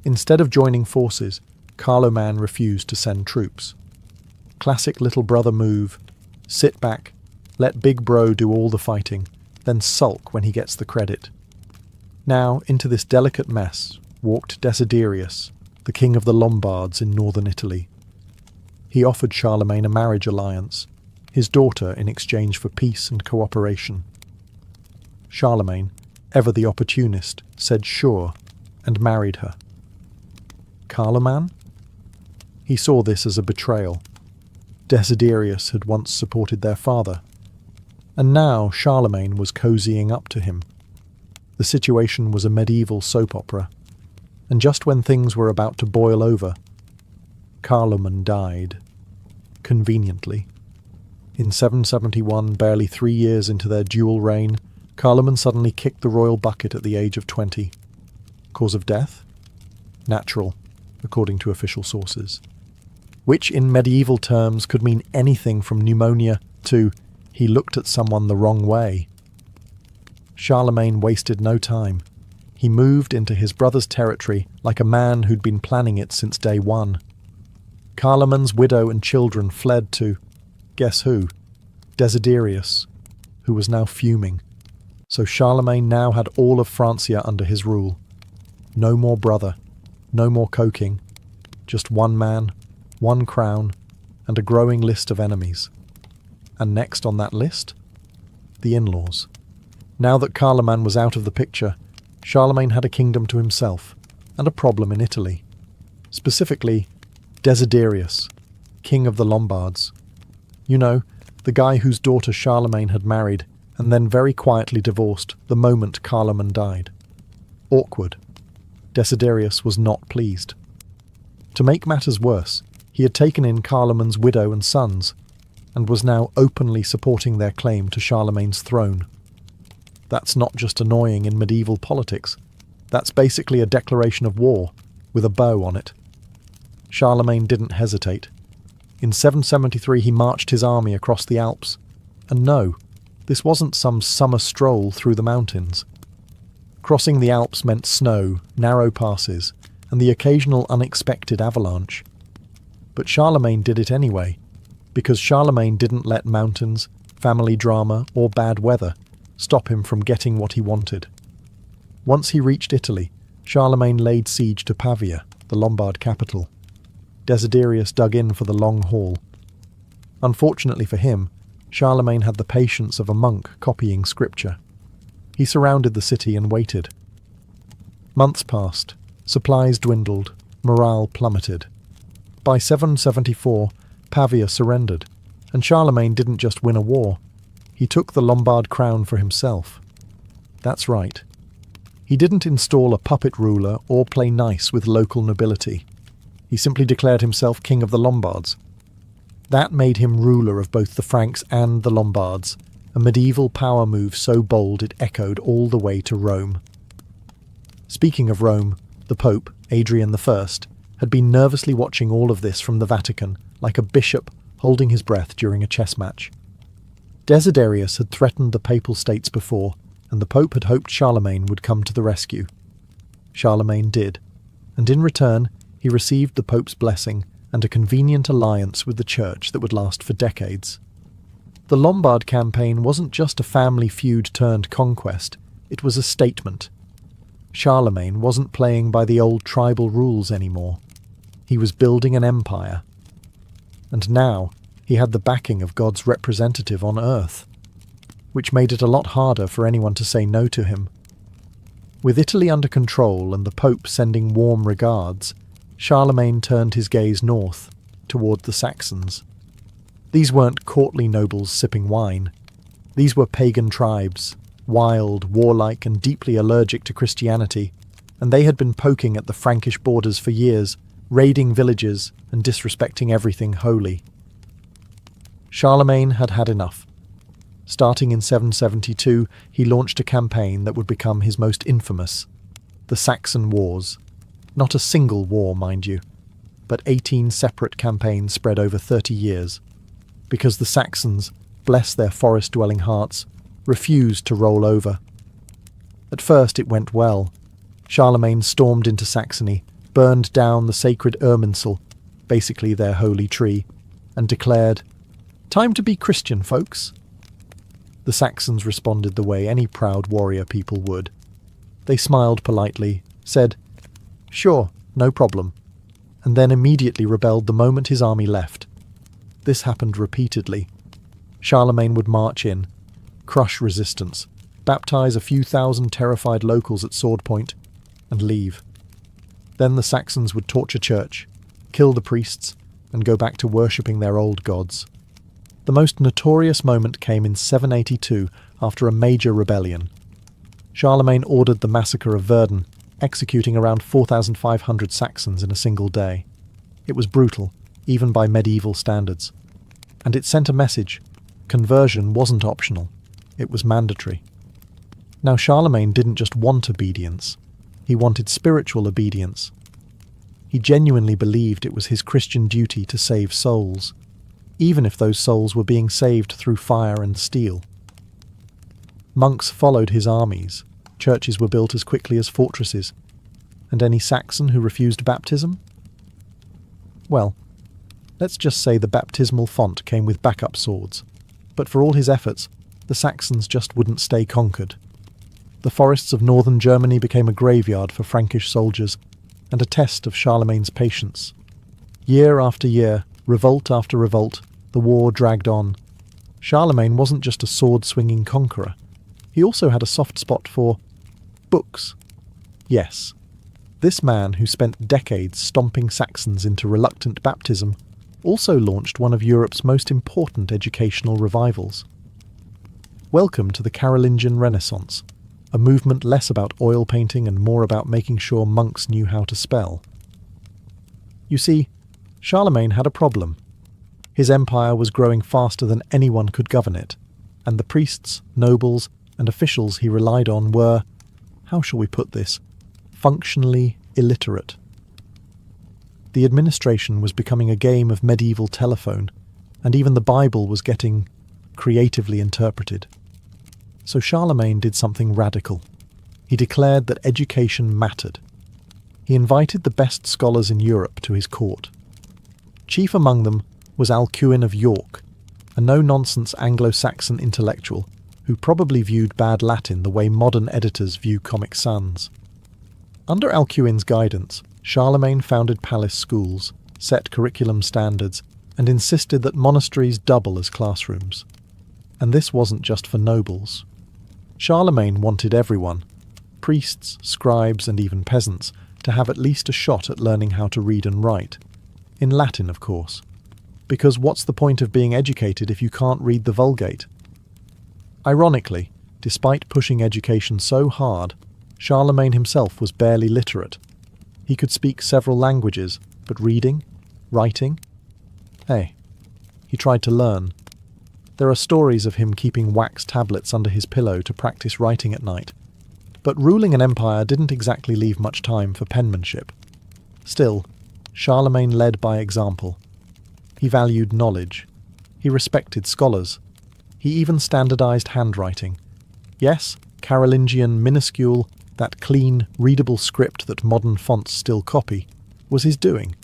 Instead of joining forces, Carloman refused to send troops. Classic little brother move: sit back, let big bro do all the fighting, then sulk when he gets the credit. Now, into this delicate mess walked Desiderius, the king of the Lombards in northern Italy. He offered Charlemagne a marriage alliance, his daughter in exchange for peace and cooperation. Charlemagne, ever the opportunist, said sure, and married her. Carloman? He saw this as a betrayal. Desiderius had once supported their father, and now Charlemagne was cozying up to him. The situation was a medieval soap opera, and just when things were about to boil over, Carloman died. Conveniently. In 771, barely 3 years into their dual reign, Carloman suddenly kicked the royal bucket at the age of 20. Cause of death? Natural, according to official sources. Which in medieval terms could mean anything from pneumonia to he looked at someone the wrong way. Charlemagne wasted no time. He moved into his brother's territory like a man who'd been planning it since day one. Carloman's widow and children fled to, guess who? Desiderius, who was now fuming. So Charlemagne now had all of Francia under his rule. No more brother, no more coking, Just one man, one crown, and a growing list of enemies. And next on that list? The in-laws. Now that Carloman was out of the picture, Charlemagne had a kingdom to himself, and a problem in Italy. Specifically, Desiderius, king of the Lombards. You know, the guy whose daughter Charlemagne had married and then very quietly divorced the moment Carloman died. Awkward. Desiderius was not pleased. To make matters worse, he had taken in Carloman's widow and sons, and was now openly supporting their claim to Charlemagne's throne. That's not just annoying in medieval politics. That's basically a declaration of war, with a bow on it. Charlemagne didn't hesitate. In 773 he marched his army across the Alps. And no, this wasn't some summer stroll through the mountains. Crossing the Alps meant snow, narrow passes, and the occasional unexpected avalanche. But Charlemagne did it anyway, because Charlemagne didn't let mountains, family drama, or bad weather stop him from getting what he wanted. Once he reached Italy, Charlemagne laid siege to Pavia, the Lombard capital. Desiderius dug in for the long haul. Unfortunately for him, Charlemagne had the patience of a monk copying scripture. He surrounded the city and waited. Months passed, supplies dwindled, morale plummeted. By 774, Pavia surrendered, and Charlemagne didn't just win a war, he took the Lombard crown for himself. That's right. He didn't install a puppet ruler or play nice with local nobility. He simply declared himself king of the Lombards. That made him ruler of both the Franks and the Lombards, a medieval power move so bold it echoed all the way to Rome. Speaking of Rome, the Pope, Adrian I, had been nervously watching all of this from the Vatican, like a bishop holding his breath during a chess match. Desiderius had threatened the Papal States before, and the Pope had hoped Charlemagne would come to the rescue. Charlemagne did, and in return he received the Pope's blessing and a convenient alliance with the Church that would last for decades. The Lombard campaign wasn't just a family feud turned conquest, it was a statement. Charlemagne wasn't playing by the old tribal rules anymore. He was building an empire. And now he had the backing of God's representative on earth, which made it a lot harder for anyone to say no to him. With Italy under control and the Pope sending warm regards, Charlemagne turned his gaze north, toward the Saxons. These weren't courtly nobles sipping wine. These were pagan tribes, wild, warlike, and deeply allergic to Christianity, and they had been poking at the Frankish borders for years, raiding villages and disrespecting everything holy. Charlemagne had had enough. Starting in 772, he launched a campaign that would become his most infamous, the Saxon Wars. Not a single war, mind you, but 18 separate campaigns spread over 30 years, because the Saxons, bless their forest-dwelling hearts, refused to roll over. At first it went well. Charlemagne stormed into Saxony, burned down the sacred Irminsul, basically their holy tree, and declared, "Time to be Christian, folks." The Saxons responded the way any proud warrior people would. They smiled politely, said, "Sure, no problem," and then immediately rebelled the moment his army left. This happened repeatedly. Charlemagne would march in, crush resistance, baptize a few thousand terrified locals at sword point, and leave. Then the Saxons would torch a church, kill the priests, and go back to worshipping their old gods. The most notorious moment came in 782 after a major rebellion. Charlemagne ordered the massacre of Verdun, executing around 4,500 Saxons in a single day. It was brutal, even by medieval standards. And it sent a message. Conversion wasn't optional. It was mandatory. Now Charlemagne didn't just want obedience. He wanted spiritual obedience. He genuinely believed it was his Christian duty to save souls, even if those souls were being saved through fire and steel. Monks followed his armies. Churches were built as quickly as fortresses. And any Saxon who refused baptism? Well, let's just say the baptismal font came with backup swords. But for all his efforts, the Saxons just wouldn't stay conquered. The forests of northern Germany became a graveyard for Frankish soldiers and a test of Charlemagne's patience. Year after year, revolt after revolt, the war dragged on. Charlemagne wasn't just a sword-swinging conqueror. He also had a soft spot for books. Yes, this man who spent decades stomping Saxons into reluctant baptism also launched one of Europe's most important educational revivals. Welcome to the Carolingian Renaissance, a movement less about oil painting and more about making sure monks knew how to spell. You see, Charlemagne had a problem. His empire was growing faster than anyone could govern it, and the priests, nobles, and officials he relied on were, how shall we put this, functionally illiterate. The administration was becoming a game of medieval telephone, and even the Bible was getting creatively interpreted. So Charlemagne did something radical. He declared that education mattered. He invited the best scholars in Europe to his court. Chief among them was Alcuin of York, a no-nonsense Anglo-Saxon intellectual who probably viewed bad Latin the way modern editors view Comic Sans. Under Alcuin's guidance, Charlemagne founded palace schools, set curriculum standards, and insisted that monasteries double as classrooms. And this wasn't just for nobles. Charlemagne wanted everyone, priests, scribes, and even peasants, to have at least a shot at learning how to read and write. In Latin, of course. Because what's the point of being educated if you can't read the Vulgate? Ironically, despite pushing education so hard, Charlemagne himself was barely literate. He could speak several languages, but reading? Writing? Hey, he tried to learn. There are stories of him keeping wax tablets under his pillow to practice writing at night. But ruling an empire didn't exactly leave much time for penmanship. Still, Charlemagne led by example. He valued knowledge. He respected scholars. He even standardized handwriting. Yes, Carolingian minuscule, that clean, readable script that modern fonts still copy, was his doing.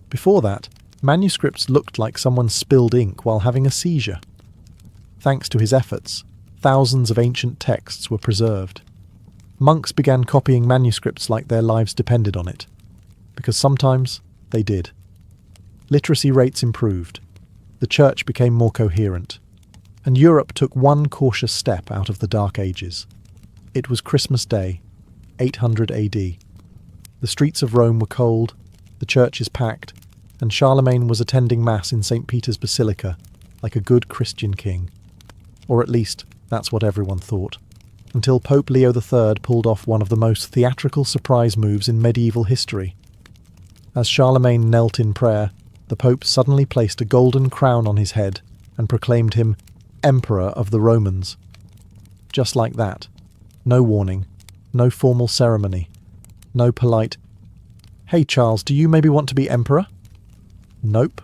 Before that, manuscripts looked like someone spilled ink while having a seizure. Thanks to his efforts, thousands of ancient texts were preserved. Monks began copying manuscripts like their lives depended on it, because sometimes they did. Literacy rates improved, the church became more coherent, and Europe took one cautious step out of the Dark Ages. It was Christmas Day, 800 AD. The streets of Rome were cold, the churches packed, and Charlemagne was attending Mass in St. Peter's Basilica like a good Christian king. Or at least, that's what everyone thought. Until Pope Leo III pulled off one of the most theatrical surprise moves in medieval history. As Charlemagne knelt in prayer, the Pope suddenly placed a golden crown on his head and proclaimed him Emperor of the Romans. Just like that. No warning, no formal ceremony, no polite, "Hey Charles, do you maybe want to be emperor?" Nope.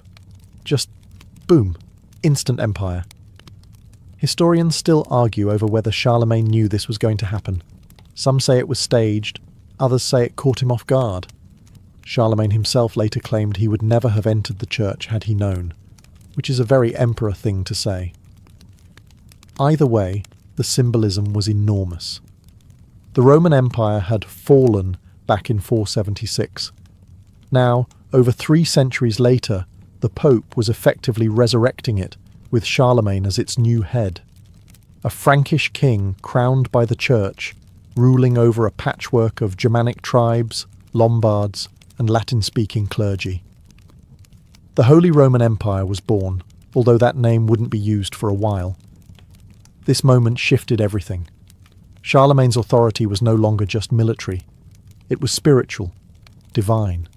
Just boom, instant empire. Historians still argue over whether Charlemagne knew this was going to happen. Some say it was staged, others say it caught him off guard. Charlemagne himself later claimed he would never have entered the church had he known, which is a very emperor thing to say. Either way, the symbolism was enormous. The Roman Empire had fallen back in 476. Now, over 3 centuries later, the Pope was effectively resurrecting it, with Charlemagne as its new head. A Frankish king crowned by the church, ruling over a patchwork of Germanic tribes, Lombards, and Latin-speaking clergy. The Holy Roman Empire was born, although that name wouldn't be used for a while. This moment shifted everything. Charlemagne's authority was no longer just military. It was spiritual, divine.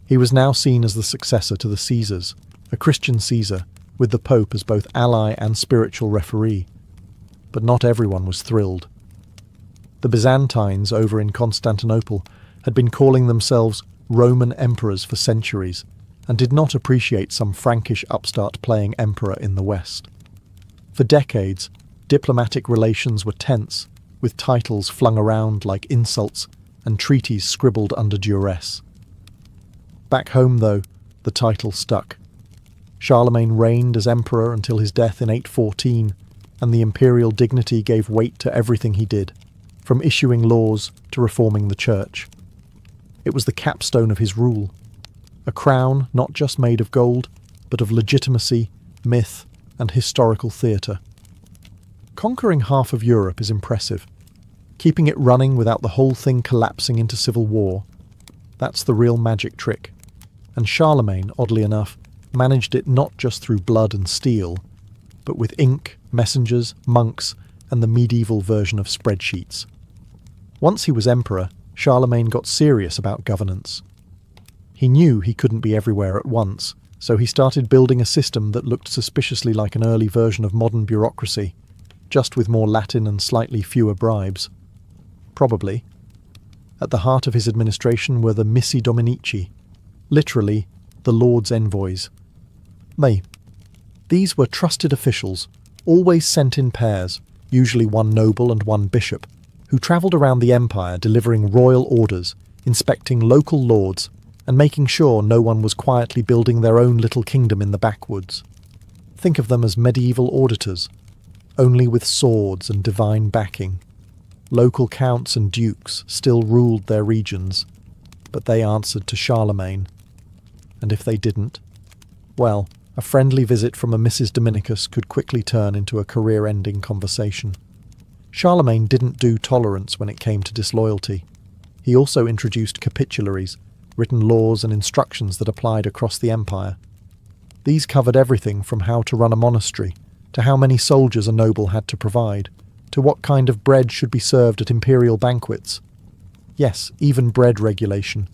He was now seen as the successor to the Caesars, a Christian Caesar, with the Pope as both ally and spiritual referee. But not everyone was thrilled. The Byzantines over in Constantinople had been calling themselves Roman emperors for centuries, and did not appreciate some Frankish upstart playing emperor in the West. For decades, diplomatic relations were tense, with titles flung around like insults and treaties scribbled under duress. Back home, though, the title stuck. Charlemagne reigned as emperor until his death in 814, and the imperial dignity gave weight to everything he did, from issuing laws to reforming the church. It was the capstone of his rule. A crown not just made of gold, but of legitimacy, myth, and historical theatre. Conquering half of Europe is impressive. Keeping it running without the whole thing collapsing into civil war, that's the real magic trick. And Charlemagne, oddly enough, managed it not just through blood and steel, but with ink, messengers, monks, and the medieval version of spreadsheets. Once he was emperor, Charlemagne got serious about governance. He knew he couldn't be everywhere at once, so he started building a system that looked suspiciously like an early version of modern bureaucracy, just with more Latin and slightly fewer bribes. Probably. At the heart of his administration were the missi dominici, literally the Lord's envoys. These were trusted officials, always sent in pairs, usually one noble and one bishop, who travelled around the empire delivering royal orders, inspecting local lords, and making sure no one was quietly building their own little kingdom in the backwoods. Think of them as medieval auditors, only with swords and divine backing. Local counts and dukes still ruled their regions, but they answered to Charlemagne. And if they didn't, well, a friendly visit from a Mrs. Dominicus could quickly turn into a career-ending conversation. Charlemagne didn't do tolerance when it came to disloyalty. He also introduced capitularies, written laws and instructions that applied across the empire. These covered everything from how to run a monastery, to how many soldiers a noble had to provide, to what kind of bread should be served at imperial banquets. Yes, even bread regulation,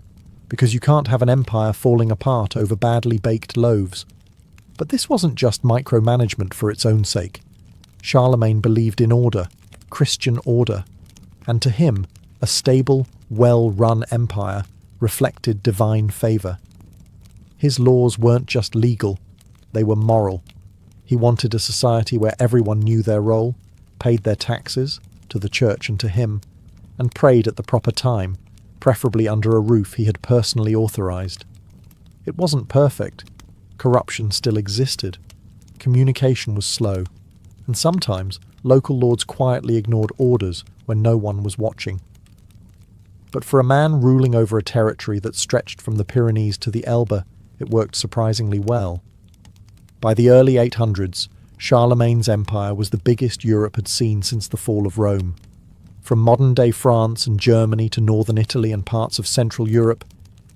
because you can't have an empire falling apart over badly baked loaves. But this wasn't just micromanagement for its own sake. Charlemagne believed in order, Christian order, and to him, a stable, well-run empire reflected divine favour. His laws weren't just legal, they were moral. He wanted a society where everyone knew their role, paid their taxes, to the church and to him, and prayed at the proper time, preferably under a roof he had personally authorised. It wasn't perfect. Corruption still existed. Communication was slow, and sometimes local lords quietly ignored orders when no one was watching. But for a man ruling over a territory that stretched from the Pyrenees to the Elbe, it worked surprisingly well. By the early 800s, Charlemagne's empire was the biggest Europe had seen since the fall of Rome. From modern-day France and Germany to northern Italy and parts of Central Europe,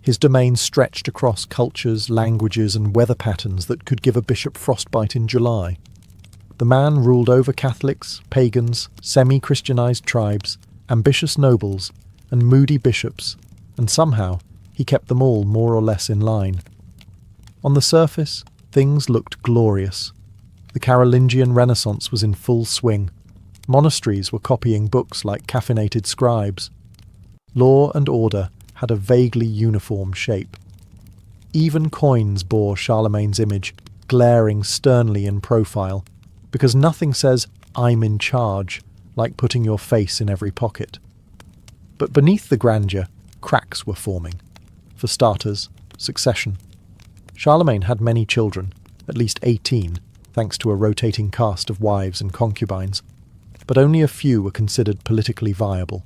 his domain stretched across cultures, languages and weather patterns that could give a bishop frostbite in July. The man ruled over Catholics, pagans, semi-Christianized tribes, ambitious nobles, and moody bishops, and somehow he kept them all more or less in line. On the surface, things looked glorious. The Carolingian Renaissance was in full swing. Monasteries were copying books like caffeinated scribes. Law and order had a vaguely uniform shape. Even coins bore Charlemagne's image, glaring sternly in profile, because nothing says, "I'm in charge," like putting your face in every pocket. But beneath the grandeur, cracks were forming. For starters, succession. Charlemagne had many children, at least 18, thanks to a rotating cast of wives and concubines, but only a few were considered politically viable.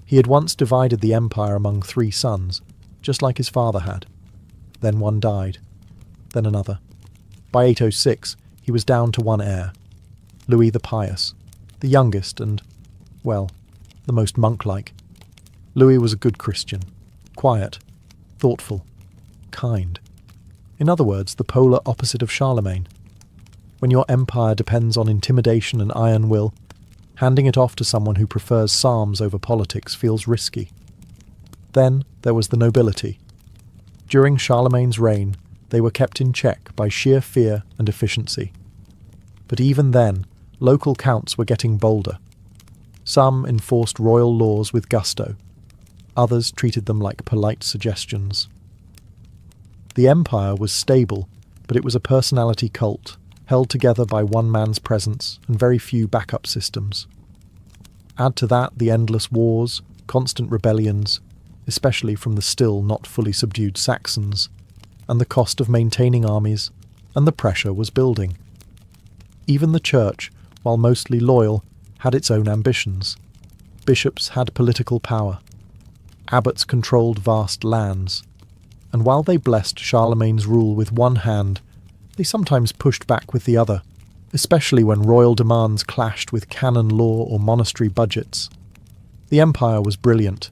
He had once divided the empire among 3 sons, just like his father had. Then one died. Then another. By 806, he was down to one heir, Louis the Pious, the youngest and, well, the most monk-like. Louis was a good Christian, quiet, thoughtful, kind. In other words, the polar opposite of Charlemagne. When your empire depends on intimidation and iron will, handing it off to someone who prefers psalms over politics feels risky. Then there was the nobility. During Charlemagne's reign, they were kept in check by sheer fear and efficiency. But even then, local counts were getting bolder. Some enforced royal laws with gusto. Others treated them like polite suggestions. The empire was stable, but it was a personality cult, held together by one man's presence and very few backup systems. Add to that the endless wars, constant rebellions, especially from the still not fully subdued Saxons, and the cost of maintaining armies, and the pressure was building. Even the church, while mostly loyal, had its own ambitions. Bishops had political power. Abbots controlled vast lands. and while they blessed Charlemagne's rule with one hand, they sometimes pushed back with the other, especially when royal demands clashed with canon law or monastery budgets. The empire was brilliant,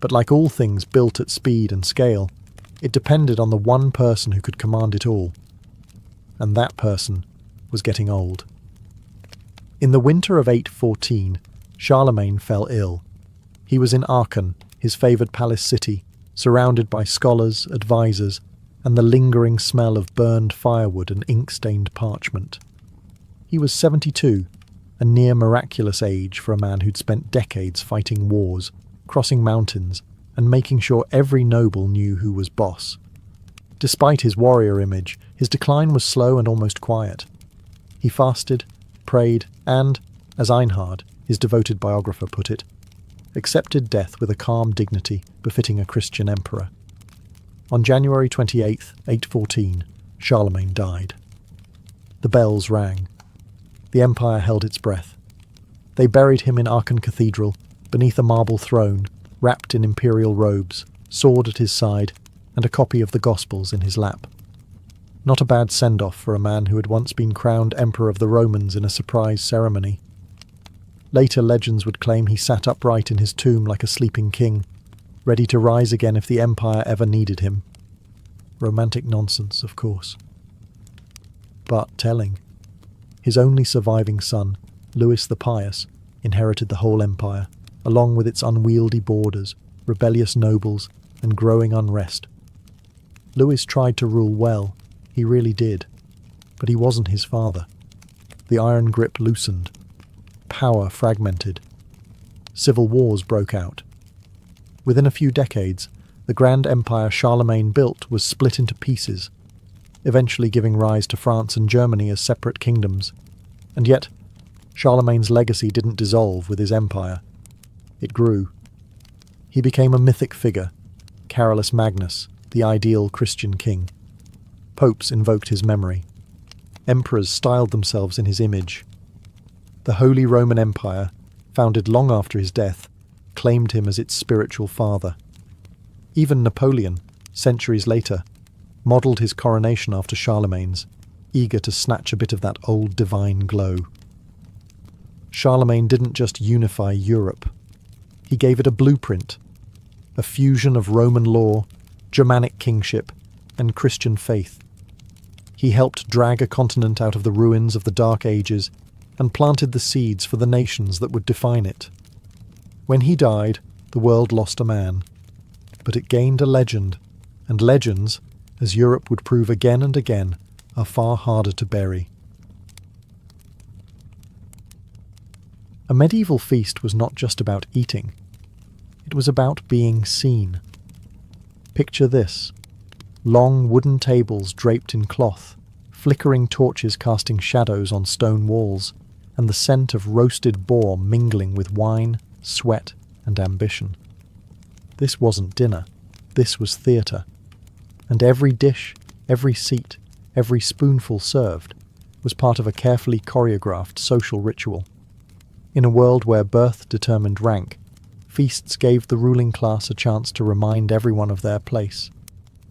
but like all things built at speed and scale, it depended on the one person who could command it all. And that person was getting old. In the winter of 814, Charlemagne fell ill. He was in Aachen, his favoured palace city, surrounded by scholars, advisors, and the lingering smell of burned firewood and ink-stained parchment. He was 72, a near miraculous age for a man who'd spent decades fighting wars, crossing mountains, and making sure every noble knew who was boss. Despite his warrior image, his decline was slow and almost quiet. He fasted, prayed, and, as Einhard, his devoted biographer, put it, accepted death with a calm dignity befitting a Christian emperor. On January 28, 814, Charlemagne died. The bells rang. The empire held its breath. They buried him in Aachen Cathedral, beneath a marble throne, wrapped in imperial robes, sword at his side, and a copy of the Gospels in his lap. Not a bad send-off for a man who had once been crowned Emperor of the Romans in a surprise ceremony. Later legends would claim he sat upright in his tomb like a sleeping king, ready to rise again if the empire ever needed him. Romantic nonsense, of course. But telling. His only surviving son, Louis the Pious, inherited the whole empire, along with its unwieldy borders, rebellious nobles, and growing unrest. Louis tried to rule well, he really did, but he wasn't his father. The iron grip loosened. Power fragmented. Civil wars broke out. Within a few decades, the grand empire Charlemagne built was split into pieces, eventually giving rise to France and Germany as separate kingdoms. And yet, Charlemagne's legacy didn't dissolve with his empire. It grew. He became a mythic figure, Carolus Magnus, the ideal Christian king. Popes invoked his memory. Emperors styled themselves in his image. The Holy Roman Empire, founded long after his death, claimed him as its spiritual father. Even Napoleon, centuries later, modelled his coronation after Charlemagne's, eager to snatch a bit of that old divine glow. Charlemagne didn't just unify Europe. He gave it a blueprint, a fusion of Roman law, Germanic kingship, and Christian faith. He helped drag a continent out of the ruins of the Dark Ages and planted the seeds for the nations that would define it. When he died, the world lost a man, but it gained a legend, and legends, as Europe would prove again and again, are far harder to bury. A medieval feast was not just about eating. It was about being seen. Picture this: long wooden tables draped in cloth, flickering torches casting shadows on stone walls, and the scent of roasted boar mingling with wine, sweat, and ambition. This wasn't dinner. This was theatre. And every dish, every seat, every spoonful served was part of a carefully choreographed social ritual. In a world where birth determined rank, feasts gave the ruling class a chance to remind everyone of their place.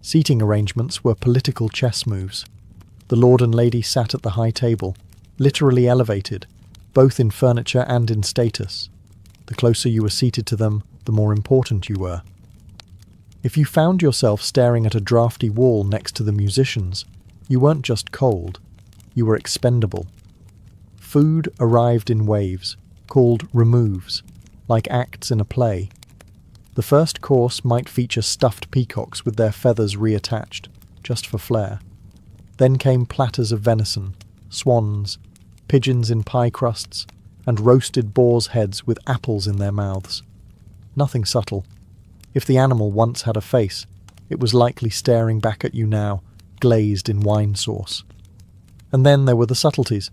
Seating arrangements were political chess moves. The lord and lady sat at the high table, literally elevated, both in furniture and in status. The closer you were seated to them, the more important you were. If you found yourself staring at a drafty wall next to the musicians, you weren't just cold, you were expendable. Food arrived in waves, called removes, like acts in a play. The first course might feature stuffed peacocks with their feathers reattached, just for flair. Then came platters of venison, swans, pigeons in pie crusts, and roasted boars' heads with apples in their mouths. Nothing subtle. If the animal once had a face, it was likely staring back at you now, glazed in wine sauce. And then there were the subtleties.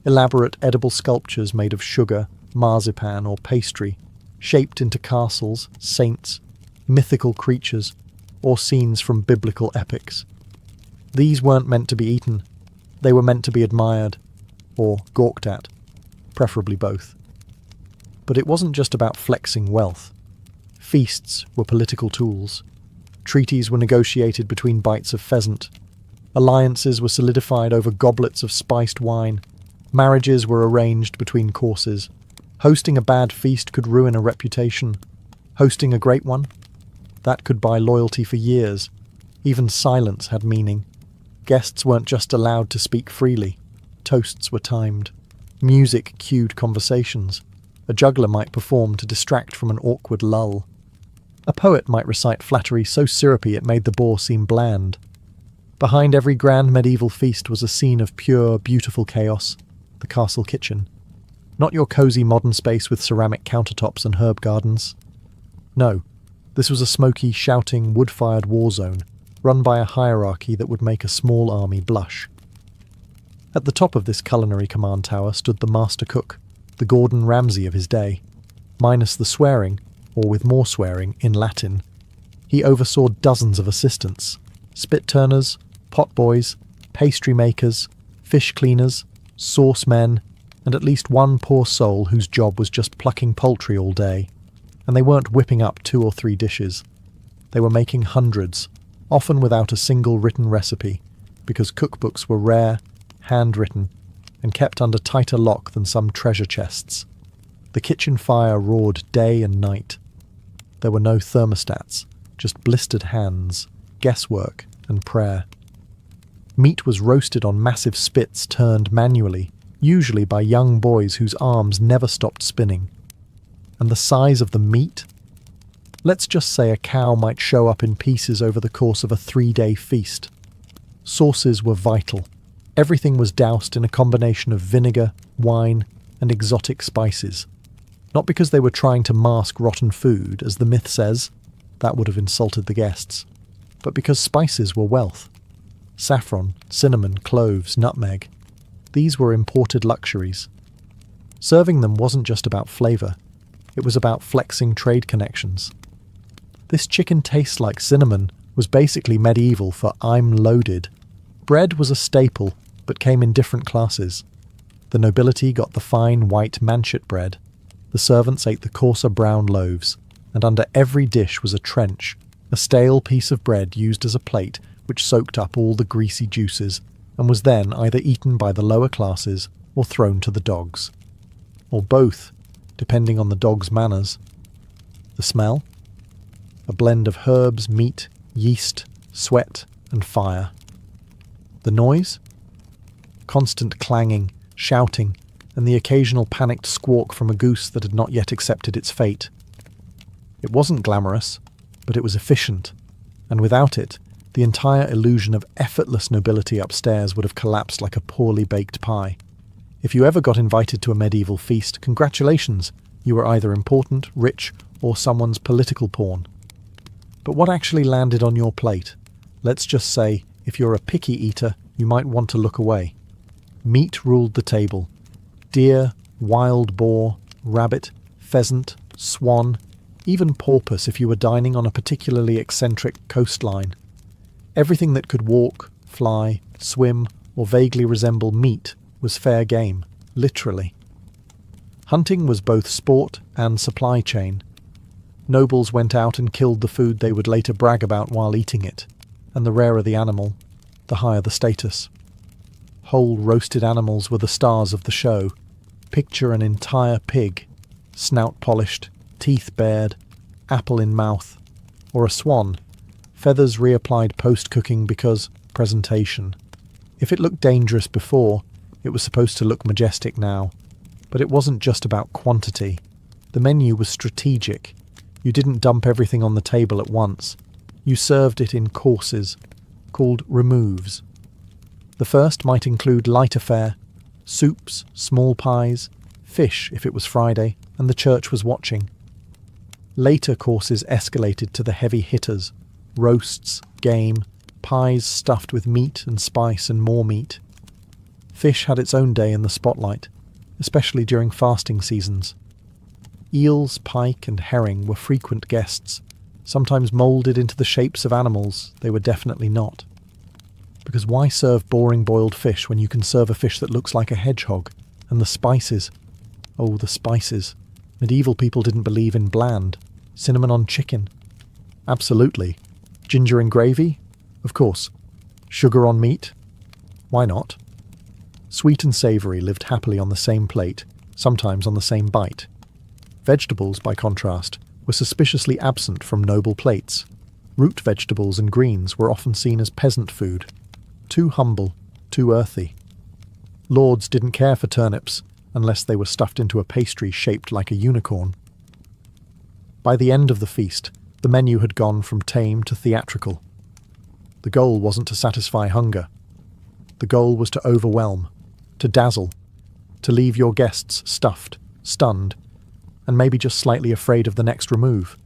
Elaborate edible sculptures made of sugar, marzipan, or pastry, shaped into castles, saints, mythical creatures, or scenes from biblical epics. These weren't meant to be eaten. They were meant to be admired, or gawked at, preferably both. But it wasn't just about flexing wealth. Feasts were political tools. Treaties were negotiated between bites of pheasant. Alliances were solidified over goblets of spiced wine. Marriages were arranged between courses. Hosting a bad feast could ruin a reputation. Hosting a great one? That could buy loyalty for years. Even silence had meaning. Guests weren't just allowed to speak freely. Toasts were timed. Music cued conversations. A juggler might perform to distract from an awkward lull. A poet might recite flattery so syrupy it made the boar seem bland. Behind every grand medieval feast was a scene of pure, beautiful chaos, the castle kitchen. Not your cosy modern space with ceramic countertops and herb gardens. No, this was a smoky, shouting, wood-fired war zone, run by a hierarchy that would make a small army blush. At the top of this culinary command tower stood the master cook, the Gordon Ramsay of his day. Minus the swearing, or with more swearing, in Latin, he oversaw dozens of assistants, spit-turners, pot-boys, pastry makers, fish cleaners, sauce men, and at least one poor soul whose job was just plucking poultry all day. And they weren't whipping up 2 or 3 dishes. They were making hundreds, often without a single written recipe, because cookbooks were rare, handwritten, and kept under tighter lock than some treasure chests. The kitchen fire roared day and night. There were no thermostats, just blistered hands, guesswork, and prayer. Meat was roasted on massive spits turned manually, usually by young boys whose arms never stopped spinning. And the size of the meat? Let's just say a cow might show up in pieces over the course of a 3-day feast. Sauces were vital. Everything was doused in a combination of vinegar, wine, and exotic spices. Not because they were trying to mask rotten food, as the myth says, that would have insulted the guests, but because spices were wealth. Saffron, cinnamon, cloves, nutmeg. These were imported luxuries. Serving them wasn't just about flavour. It was about flexing trade connections. This chicken tastes like cinnamon was basically medieval for I'm loaded. Bread was a staple, but came in different classes. The nobility got the fine white manchet bread. The servants ate the coarser brown loaves, and under every dish was a trench, a stale piece of bread used as a plate which soaked up all the greasy juices and was then either eaten by the lower classes or thrown to the dogs. Or both, depending on the dog's manners. The smell? A blend of herbs, meat, yeast, sweat, and fire. The noise? Constant clanging, shouting, and the occasional panicked squawk from a goose that had not yet accepted its fate. It wasn't glamorous, but it was efficient, and without it, the entire illusion of effortless nobility upstairs would have collapsed like a poorly baked pie. If you ever got invited to a medieval feast, congratulations, you were either important, rich, or someone's political pawn. But what actually landed on your plate? Let's just say, if you're a picky eater, you might want to look away. Meat ruled the table. Deer, wild boar, rabbit, pheasant, swan, even porpoise if you were dining on a particularly eccentric coastline. Everything that could walk, fly, swim, or vaguely resemble meat was fair game, literally. Hunting was both sport and supply chain. Nobles went out and killed the food they would later brag about while eating it, and the rarer the animal, the higher the status. Whole roasted animals were the stars of the show. Picture an entire pig, snout polished, teeth bared, apple in mouth, or a swan, feathers reapplied post-cooking because presentation. If it looked dangerous before, it was supposed to look majestic now. But it wasn't just about quantity. The menu was strategic. You didn't dump everything on the table at once. You served it in courses, called removes. The first might include lighter fare, soups, small pies, fish if it was Friday and the church was watching. Later courses escalated to the heavy hitters, roasts, game, pies stuffed with meat and spice and more meat. Fish had its own day in the spotlight, especially during fasting seasons. Eels, pike, and herring were frequent guests, sometimes moulded into the shapes of animals they were definitely not. Because why serve boring boiled fish when you can serve a fish that looks like a hedgehog? And the spices. Oh, the spices. Medieval people didn't believe in bland. Cinnamon on chicken. Absolutely. Ginger and gravy? Of course. Sugar on meat? Why not? Sweet and savoury lived happily on the same plate, sometimes on the same bite. Vegetables, by contrast, were suspiciously absent from noble plates. Root vegetables and greens were often seen as peasant food. Too humble, too earthy. Lords didn't care for turnips unless they were stuffed into a pastry shaped like a unicorn. By the end of the feast, the menu had gone from tame to theatrical. The goal wasn't to satisfy hunger. The goal was to overwhelm, to dazzle, to leave your guests stuffed, stunned, and maybe just slightly afraid of the next remove.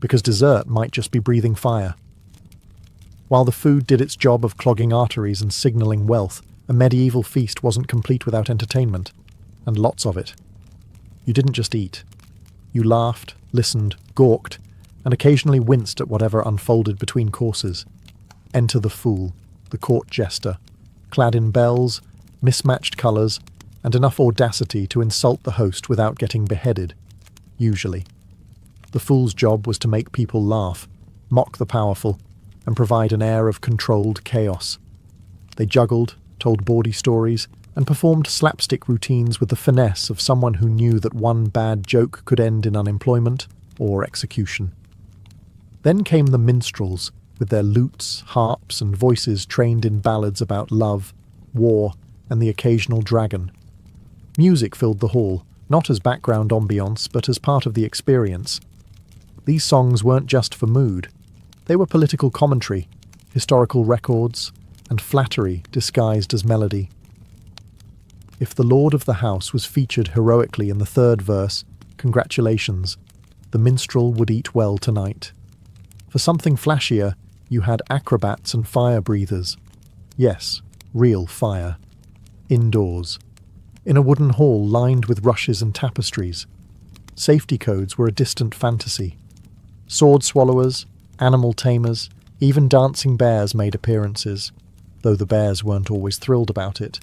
Because dessert might just be breathing fire. While the food did its job of clogging arteries and signalling wealth, a medieval feast wasn't complete without entertainment, and lots of it. You didn't just eat. You laughed, listened, gawked, and occasionally winced at whatever unfolded between courses. Enter the fool, the court jester, clad in bells, mismatched colours, and enough audacity to insult the host without getting beheaded, usually. The fool's job was to make people laugh, mock the powerful, and provide an air of controlled chaos. They juggled, told bawdy stories, and performed slapstick routines with the finesse of someone who knew that one bad joke could end in unemployment or execution. Then came the minstrels, with their lutes, harps, and voices trained in ballads about love, war, and the occasional dragon. Music filled the hall, not as background ambience, but as part of the experience. These songs weren't just for mood. They were political commentary, historical records, and flattery disguised as melody. If the lord of the house was featured heroically in the third verse, congratulations, the minstrel would eat well tonight. For something flashier, you had acrobats and fire breathers. Yes, real fire. Indoors. In a wooden hall lined with rushes and tapestries. Safety codes were a distant fantasy. Sword swallowers, animal tamers, even dancing bears made appearances, though the bears weren't always thrilled about it.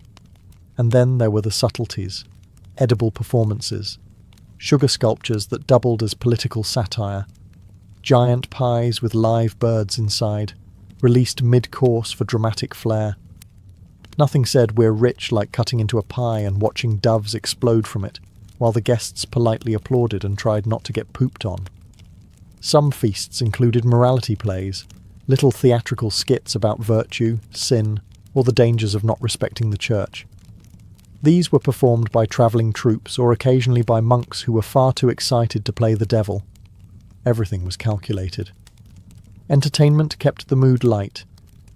And then there were the subtleties, edible performances, sugar sculptures that doubled as political satire, giant pies with live birds inside, released mid-course for dramatic flair. Nothing said we're rich like cutting into a pie and watching doves explode from it, while the guests politely applauded and tried not to get pooped on. Some feasts included morality plays, little theatrical skits about virtue, sin, or the dangers of not respecting the church. These were performed by travelling troops or occasionally by monks who were far too excited to play the devil. Everything was calculated. Entertainment kept the mood light,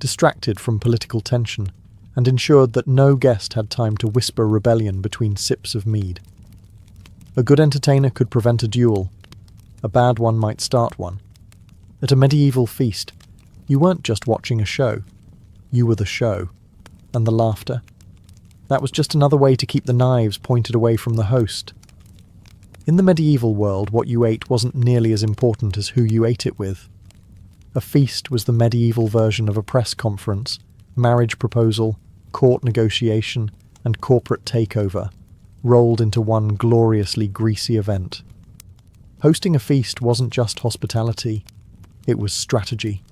distracted from political tension, and ensured that no guest had time to whisper rebellion between sips of mead. A good entertainer could prevent a duel. A bad one might start one. At a medieval feast, you weren't just watching a show. You were the show. And the laughter. That was just another way to keep the knives pointed away from the host. In the medieval world, what you ate wasn't nearly as important as who you ate it with. A feast was the medieval version of a press conference, marriage proposal, court negotiation, and corporate takeover, rolled into one gloriously greasy event. Hosting a feast wasn't just hospitality, it was strategy.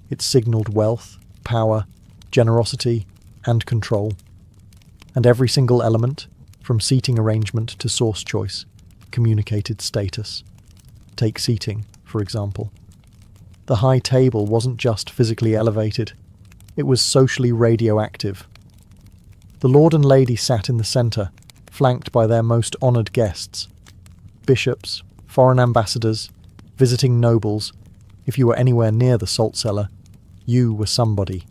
It signalled wealth, power, generosity, and control. And every single element, from seating arrangement to source choice, communicated status. Take seating, for example. The high table wasn't just physically elevated, it was socially radioactive. The lord and lady sat in the centre, flanked by their most honoured guests. Bishops, foreign ambassadors, visiting nobles. If you were anywhere near the salt cellar, you were somebody.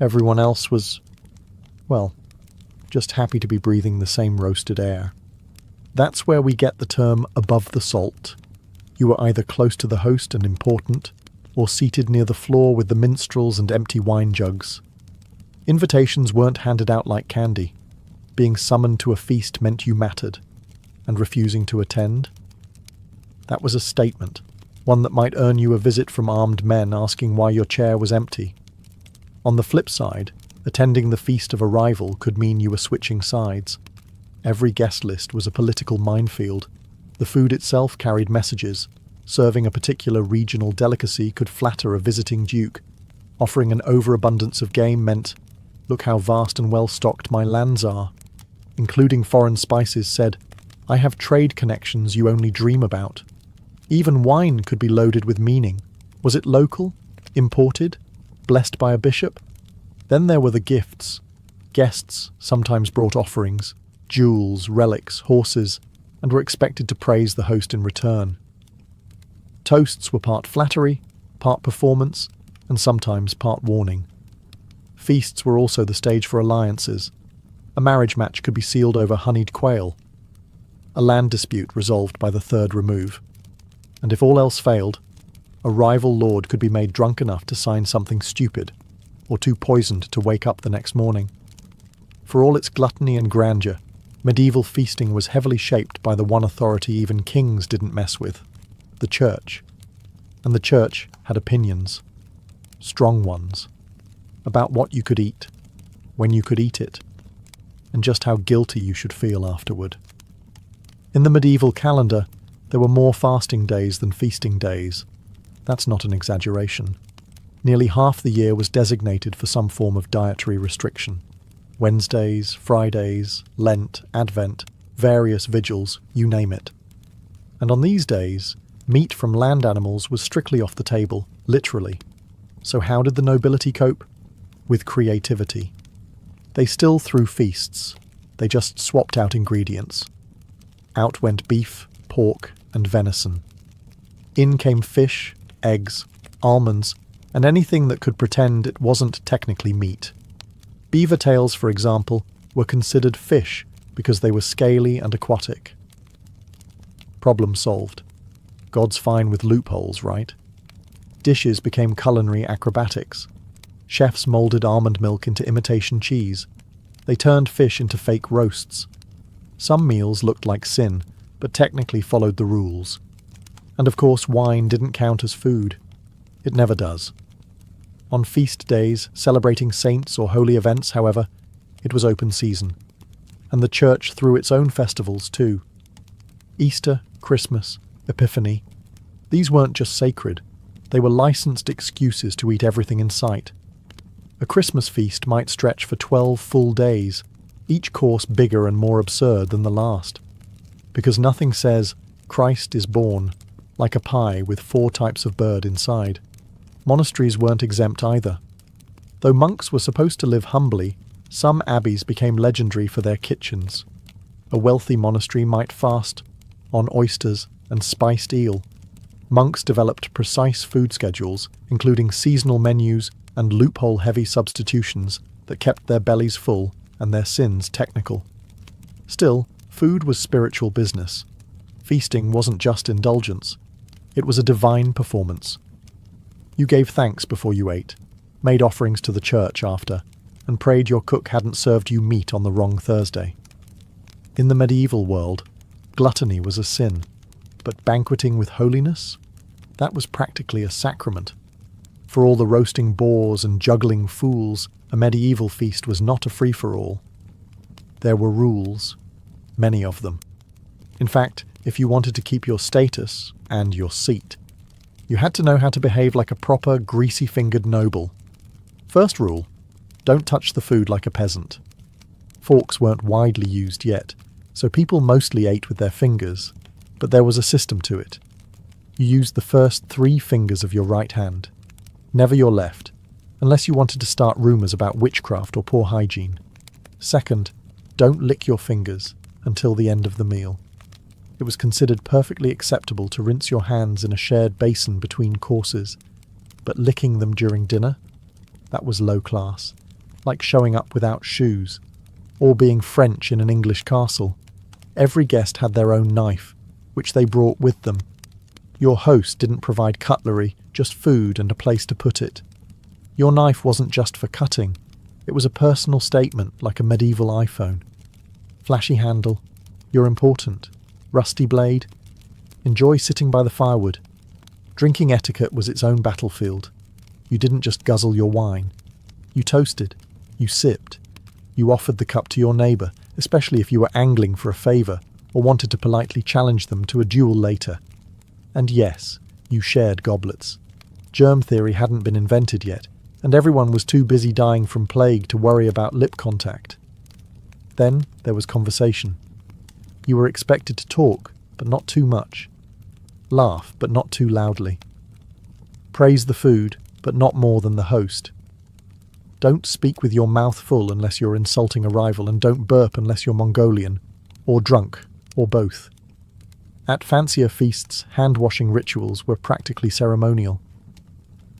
Everyone else was, well, just happy to be breathing the same roasted air. That's where we get the term above the salt. You were either close to the host and important, or seated near the floor with the minstrels and empty wine jugs. Invitations weren't handed out like candy. Being summoned to a feast meant you mattered, and refusing to attend? That was a statement, one that might earn you a visit from armed men asking why your chair was empty. On the flip side, attending the feast of a rival could mean you were switching sides. Every guest list was a political minefield. The food itself carried messages, Serving a particular regional delicacy could flatter a visiting duke. Offering an overabundance of game meant, "Look how vast and well-stocked my lands are." Including foreign spices said, "I have trade connections you only dream about." Even wine could be loaded with meaning. Was it local? Imported? Blessed by a bishop? Then there were the gifts. Guests sometimes brought offerings, jewels, relics, horses, and were expected to praise the host in return. Toasts were part flattery, part performance, and sometimes part warning. Feasts were also the stage for alliances. A marriage match could be sealed over honeyed quail. A land dispute resolved by the third remove. And if all else failed, a rival lord could be made drunk enough to sign something stupid, or too poisoned to wake up the next morning. For all its gluttony and grandeur, medieval feasting was heavily shaped by the one authority even kings didn't mess with: the church. And the church had opinions, strong ones, about what you could eat, when you could eat it, and just how guilty you should feel afterward. In the medieval calendar, there were more fasting days than feasting days. That's not an exaggeration. Nearly half the year was designated for some form of dietary restriction. Wednesdays, Fridays, Lent, Advent, various vigils, you name it. And on these days, meat from land animals was strictly off the table, literally. So how did the nobility cope? With creativity. They still threw feasts. They just swapped out ingredients. Out went beef, pork, and venison. In came fish, eggs, almonds, and anything that could pretend it wasn't technically meat. Beaver tails, for example, were considered fish because they were scaly and aquatic. Problem solved. God's fine with loopholes, right? Dishes became culinary acrobatics. Chefs molded almond milk into imitation cheese. They turned fish into fake roasts. Some meals looked like sin, but technically followed the rules. And of course, wine didn't count as food. It never does. On feast days, celebrating saints or holy events, however, it was open season. And the church threw its own festivals too. Easter, Christmas, Epiphany. These weren't just sacred. They were licensed excuses to eat everything in sight. A Christmas feast might stretch for 12 full days, each course bigger and more absurd than the last. Because nothing says, "Christ is born," like a pie with 4 types of bird inside. Monasteries weren't exempt either. Though monks were supposed to live humbly, some abbeys became legendary for their kitchens. A wealthy monastery might fast on oysters and spiced eel. Monks developed precise food schedules, including seasonal menus and loophole-heavy substitutions that kept their bellies full and their sins technical. Still, food was spiritual business. Feasting wasn't just indulgence. It was a divine performance. You gave thanks before you ate, made offerings to the church after, and prayed your cook hadn't served you meat on the wrong Thursday. In the medieval world, gluttony was a sin, but banqueting with holiness? That was practically a sacrament. For all the roasting boars and juggling fools, a medieval feast was not a free-for-all. There were rules, many of them. In fact, if you wanted to keep your status and your seat, you had to know how to behave like a proper, greasy-fingered noble. First rule, don't touch the food like a peasant. Forks weren't widely used yet, so people mostly ate with their fingers, but there was a system to it. You used the first 3 fingers of your right hand, never your left, unless you wanted to start rumours about witchcraft or poor hygiene. Second, don't lick your fingers until the end of the meal. It was considered perfectly acceptable to rinse your hands in a shared basin between courses, but licking them during dinner? That was low class, like showing up without shoes, or being French in an English castle. Every guest had their own knife, which they brought with them. Your host didn't provide cutlery, just food and a place to put it. Your knife wasn't just for cutting, it was a personal statement like a medieval iPhone. Flashy handle, you're important. Rusty blade, enjoy sitting by the firewood. Drinking etiquette was its own battlefield. You didn't just guzzle your wine. You toasted, you sipped, you offered the cup to your neighbour, especially if you were angling for a favour or wanted to politely challenge them to a duel later. And yes, you shared goblets. Germ theory hadn't been invented yet, and everyone was too busy dying from plague to worry about lip contact. Then there was conversation. You were expected to talk, but not too much. Laugh, but not too loudly. Praise the food, but not more than the host. Don't speak with your mouth full unless you're insulting a rival, and don't burp unless you're Mongolian, or drunk, or both. At fancier feasts, hand-washing rituals were practically ceremonial.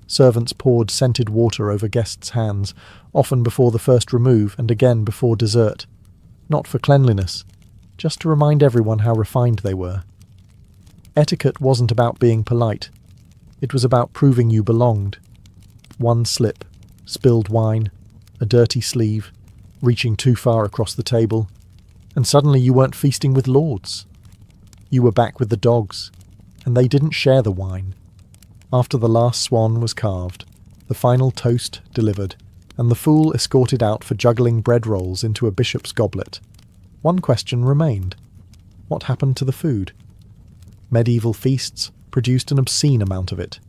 Servants poured scented water over guests' hands, often before the first remove and again before dessert. Not for cleanliness, just to remind everyone how refined they were. Etiquette wasn't about being polite. It was about proving you belonged. One slip, spilled wine, a dirty sleeve, reaching too far across the table, and suddenly you weren't feasting with lords. You were back with the dogs, and they didn't share the wine. After the last swan was carved, the final toast delivered, and the fool escorted out for juggling bread rolls into a bishop's goblet, one question remained. What happened to the food? Medieval feasts produced an obscene amount of it.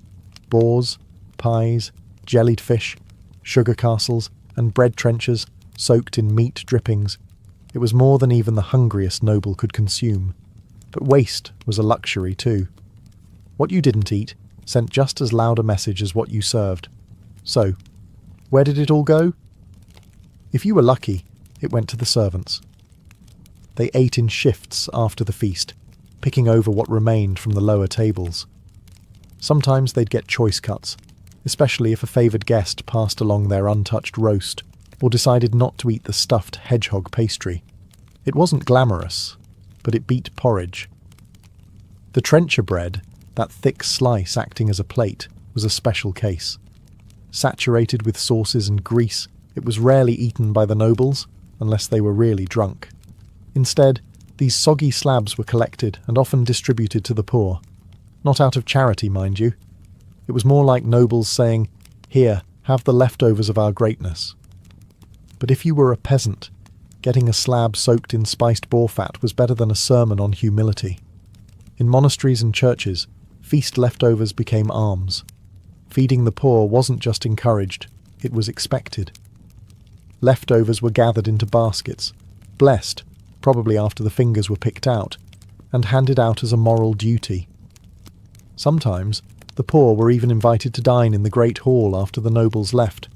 Boars, pies, jellied fish, sugar castles, and bread trenchers soaked in meat drippings. It was more than even the hungriest noble could consume. But waste was a luxury too. What you didn't eat sent just as loud a message as what you served. So, where did it all go? If you were lucky, it went to the servants. They ate in shifts after the feast, picking over what remained from the lower tables. Sometimes they'd get choice cuts, especially if a favoured guest passed along their untouched roast, or decided not to eat the stuffed hedgehog pastry. It wasn't glamorous, but it beat porridge. The trencher bread, that thick slice acting as a plate, was a special case. Saturated with sauces and grease, it was rarely eaten by the nobles, unless they were really drunk. Instead, these soggy slabs were collected and often distributed to the poor. Not out of charity, mind you. It was more like nobles saying, "Here, have the leftovers of our greatness." But if you were a peasant, getting a slab soaked in spiced boar fat was better than a sermon on humility. In monasteries and churches, feast leftovers became alms. Feeding the poor wasn't just encouraged, it was expected. Leftovers were gathered into baskets, blessed, probably after the fingers were picked out, and handed out as a moral duty. Sometimes, the poor were even invited to dine in the great hall after the nobles left,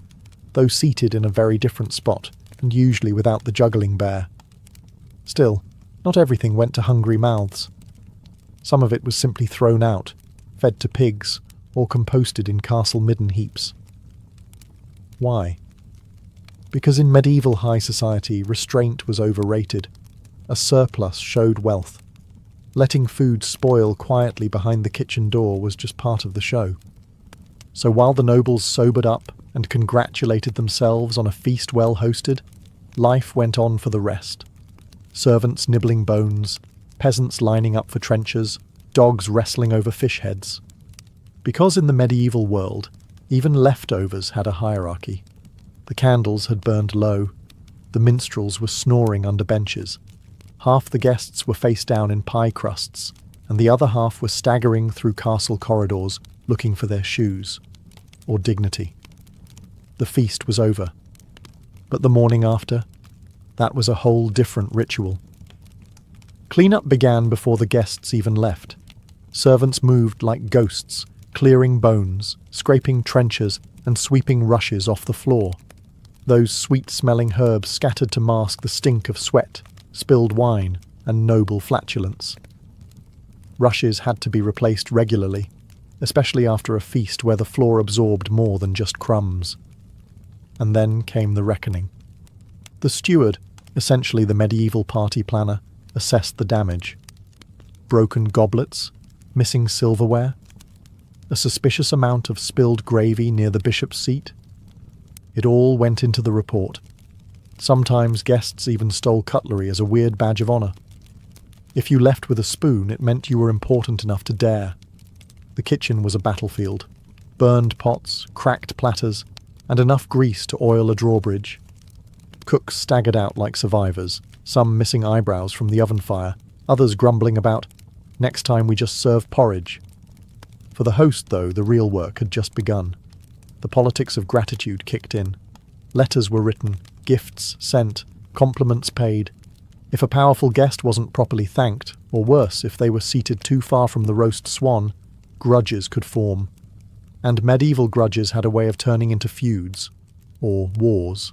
though seated in a very different spot, and usually without the juggling bear. Still, not everything went to hungry mouths. Some of it was simply thrown out, fed to pigs, or composted in castle midden heaps. Why? Because in medieval high society, restraint was overrated. A surplus showed wealth. Letting food spoil quietly behind the kitchen door was just part of the show. So while the nobles sobered up and congratulated themselves on a feast well hosted, life went on for the rest. Servants nibbling bones, peasants lining up for trenchers, dogs wrestling over fish heads. Because in the medieval world, even leftovers had a hierarchy. The candles had burned low. The minstrels were snoring under benches. Half the guests were face down in pie crusts, and the other half were staggering through castle corridors looking for their shoes, or dignity. The feast was over. But the morning after, that was a whole different ritual. Cleanup began before the guests even left. Servants moved like ghosts, clearing bones, scraping trenchers, and sweeping rushes off the floor. Those sweet-smelling herbs scattered to mask the stink of sweat, spilled wine, and noble flatulence. Rushes had to be replaced regularly, especially after a feast where the floor absorbed more than just crumbs. And then came the reckoning. The steward, essentially the medieval party planner, assessed the damage. Broken goblets, missing silverware, a suspicious amount of spilled gravy near the bishop's seat. It all went into the report. Sometimes guests even stole cutlery as a weird badge of honour. If you left with a spoon, it meant you were important enough to dare. The kitchen was a battlefield. Burned pots, cracked platters, and enough grease to oil a drawbridge. Cooks staggered out like survivors, some missing eyebrows from the oven fire, others grumbling about, "Next time we just serve porridge." For the host, though, the real work had just begun. The politics of gratitude kicked in. Letters were written, gifts sent, compliments paid. If a powerful guest wasn't properly thanked, or worse, if they were seated too far from the roast swan, grudges could form. And medieval grudges had a way of turning into feuds, or wars.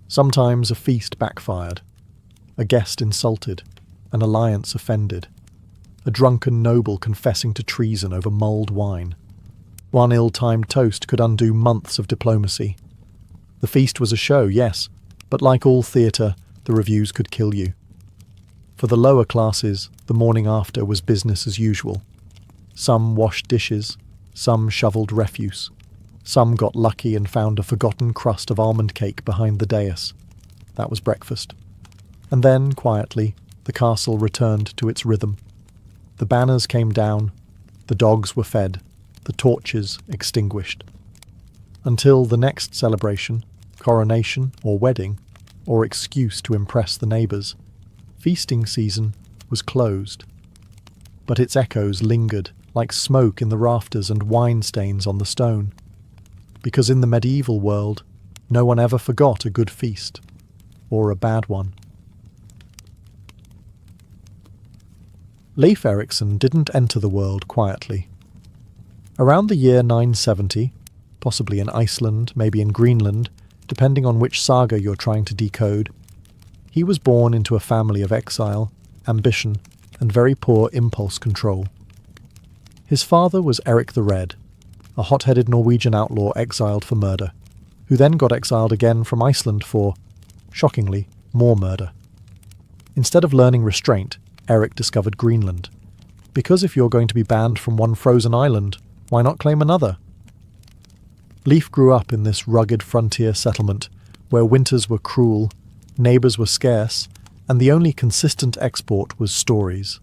Sometimes a feast backfired, a guest insulted, an alliance offended, a drunken noble confessing to treason over mulled wine. One ill-timed toast could undo months of diplomacy. The feast was a show, yes, but like all theatre, the reviews could kill you. For the lower classes, the morning after was business as usual. Some washed dishes, some shovelled refuse, some got lucky and found a forgotten crust of almond cake behind the dais. That was breakfast. And then, quietly, the castle returned to its rhythm. The banners came down, the dogs were fed, the torches extinguished. Until the next celebration, coronation or wedding, or excuse to impress the neighbours, feasting season was closed. But its echoes lingered like smoke in the rafters and wine stains on the stone. Because in the medieval world, no one ever forgot a good feast, or a bad one. Leif Erikson didn't enter the world quietly. Around the year 970, possibly in Iceland, maybe in Greenland, depending on which saga you're trying to decode, he was born into a family of exile, ambition, and very poor impulse control. His father was Eric the Red, a hot-headed Norwegian outlaw exiled for murder, who then got exiled again from Iceland for, shockingly, more murder. Instead of learning restraint, Eric discovered Greenland. Because if you're going to be banned from one frozen island, why not claim another? Leif grew up in this rugged frontier settlement, where winters were cruel, neighbours were scarce, and the only consistent export was stories.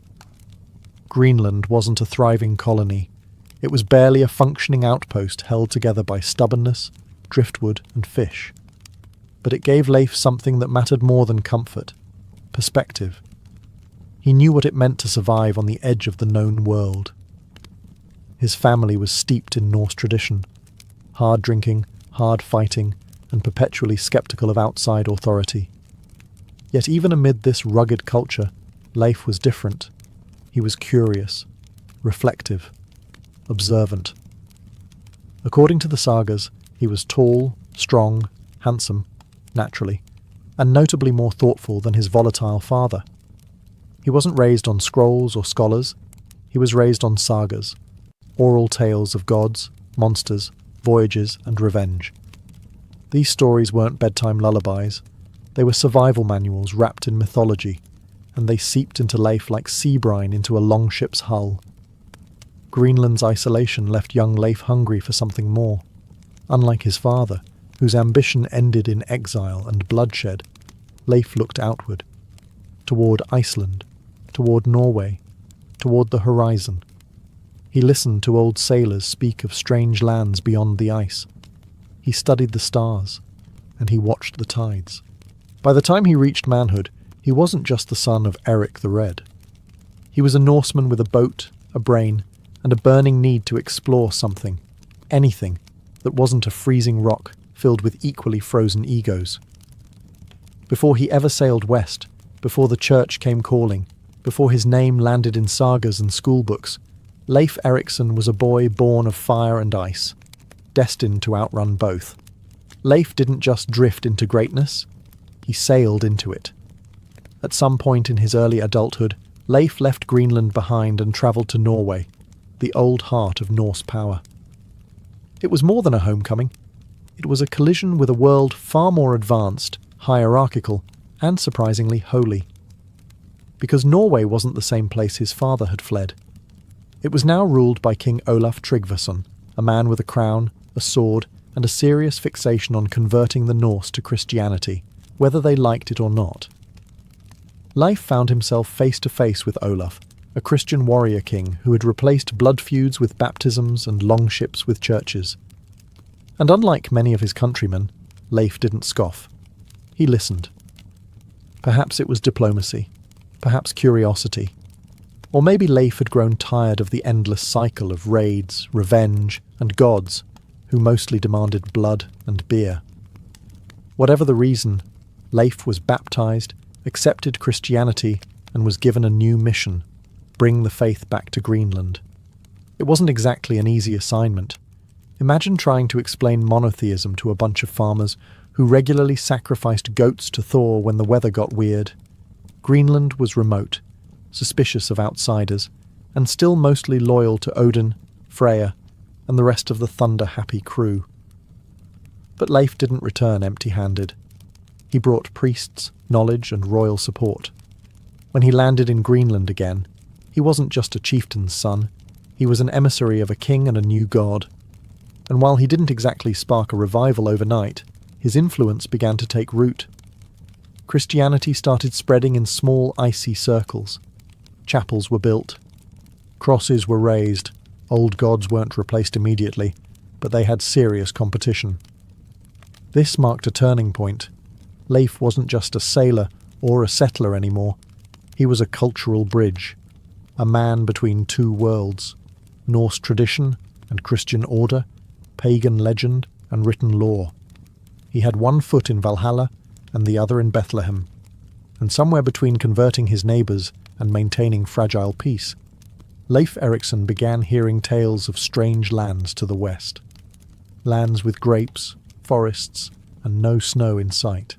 Greenland wasn't a thriving colony. It was barely a functioning outpost held together by stubbornness, driftwood, and fish. But it gave Leif something that mattered more than comfort: perspective. He knew what it meant to survive on the edge of the known world. His family was steeped in Norse tradition, hard drinking, hard fighting, and perpetually sceptical of outside authority. Yet even amid this rugged culture, Leif was different. He was curious, reflective, observant. According to the sagas, he was tall, strong, handsome, naturally, and notably more thoughtful than his volatile father. He wasn't raised on scrolls or scholars. He was raised on sagas, oral tales of gods, monsters, voyages, and revenge. These stories weren't bedtime lullabies. They were survival manuals wrapped in mythology, and they seeped into Leif like sea brine into a longship's hull. Greenland's isolation left young Leif hungry for something more. Unlike his father, whose ambition ended in exile and bloodshed, Leif looked outward, toward Iceland, toward Norway, toward the horizon. He listened to old sailors speak of strange lands beyond the ice. He studied the stars, and he watched the tides. By the time he reached manhood, he wasn't just the son of Eric the Red. He was a Norseman with a boat, a brain, and a burning need to explore something, anything, that wasn't a freezing rock filled with equally frozen egos. Before he ever sailed west, before the church came calling, before his name landed in sagas and schoolbooks, Leif Erikson was a boy born of fire and ice, destined to outrun both. Leif didn't just drift into greatness, he sailed into it. At some point in his early adulthood, Leif left Greenland behind and travelled to Norway, the old heart of Norse power. It was more than a homecoming. It was a collision with a world far more advanced, hierarchical, and surprisingly holy. Because Norway wasn't the same place his father had fled. It was now ruled by King Olaf Tryggvason, a man with a crown, a sword, and a serious fixation on converting the Norse to Christianity, whether they liked it or not. Leif found himself face to face with Olaf, a Christian warrior king who had replaced blood feuds with baptisms and longships with churches. And unlike many of his countrymen, Leif didn't scoff. He listened. Perhaps it was diplomacy, perhaps curiosity, Or maybe Leif had grown tired of the endless cycle of raids, revenge, and gods who mostly demanded blood and beer. Whatever the reason, Leif was baptized, accepted Christianity, and was given a new mission: bring the faith back to Greenland. It wasn't exactly an easy assignment. Imagine trying to explain monotheism to a bunch of farmers who regularly sacrificed goats to Thor when the weather got weird. Greenland was remote, suspicious of outsiders, and still mostly loyal to Odin, Freya, and the rest of the thunder-happy crew. But Leif didn't return empty-handed. He brought priests, knowledge, and royal support. When he landed in Greenland again, he wasn't just a chieftain's son, he was an emissary of a king and a new god. And while he didn't exactly spark a revival overnight, his influence began to take root. Christianity started spreading in small, icy circles. Chapels were built. Crosses were raised. Old gods weren't replaced immediately, but they had serious competition. This marked a turning point. Leif wasn't just a sailor or a settler anymore. He was a cultural bridge, a man between two worlds: Norse tradition and Christian order, pagan legend and written law. He had one foot in Valhalla and the other in Bethlehem, and somewhere between converting his neighbours and maintaining fragile peace, Leif Erikson began hearing tales of strange lands to the west. Lands with grapes, forests, and no snow in sight.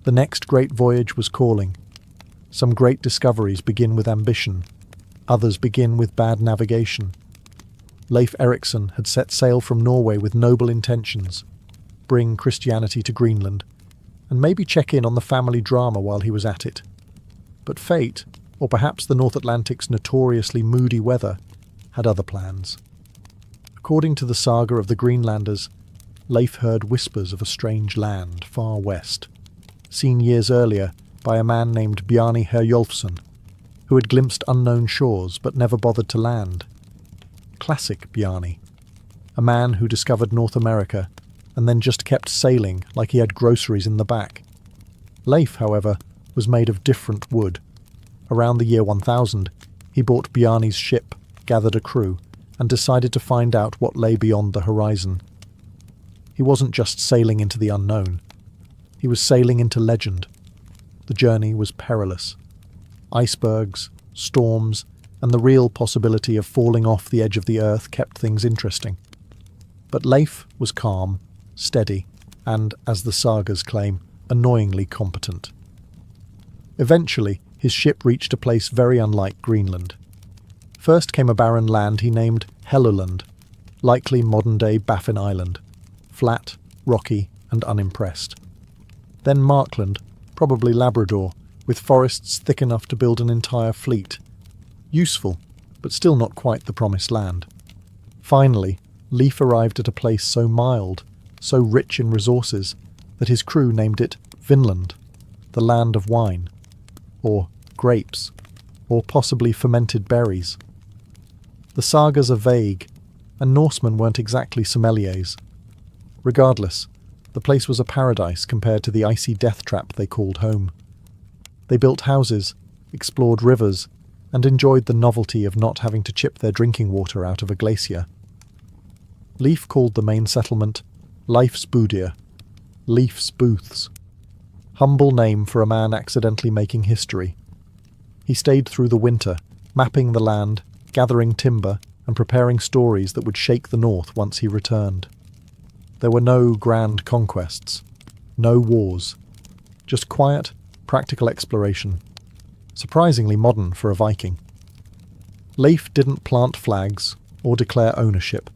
The next great voyage was calling. Some great discoveries begin with ambition, others begin with bad navigation. Leif Erikson had set sail from Norway with noble intentions: bring Christianity to Greenland, and maybe check in on the family drama while he was at it. But fate, or perhaps the North Atlantic's notoriously moody weather, had other plans. According to the saga of the Greenlanders, Leif heard whispers of a strange land far west, seen years earlier by a man named Bjarni Herjolfsson, who had glimpsed unknown shores but never bothered to land. Classic Bjarni, a man who discovered North America and then just kept sailing like he had groceries in the back. Leif, however, was made of different wood. Around the year 1000, he bought Bjarni's ship, gathered a crew, and decided to find out what lay beyond the horizon. He wasn't just sailing into the unknown. He was sailing into legend. The journey was perilous. Icebergs, storms, and the real possibility of falling off the edge of the earth kept things interesting. But Leif was calm, steady, and, as the sagas claim, annoyingly competent. Eventually, his ship reached a place very unlike Greenland. First came a barren land he named Helluland, likely modern-day Baffin Island, flat, rocky, and unimpressed. Then Markland, probably Labrador, with forests thick enough to build an entire fleet. Useful, but still not quite the promised land. Finally, Leif arrived at a place so mild, so rich in resources, that his crew named it Vinland, the land of wine, or grapes, or possibly fermented berries. The sagas are vague, and Norsemen weren't exactly sommeliers. Regardless, the place was a paradise compared to the icy death trap they called home. They built houses, explored rivers, and enjoyed the novelty of not having to chip their drinking water out of a glacier. Leif called the main settlement Leif's Budir, Leif's Booths. Humble name for a man accidentally making history. He stayed through the winter, mapping the land, gathering timber, and preparing stories that would shake the north once he returned. There were no grand conquests, no wars, just quiet, practical exploration. Surprisingly modern for a Viking. Leif didn't plant flags or declare ownership.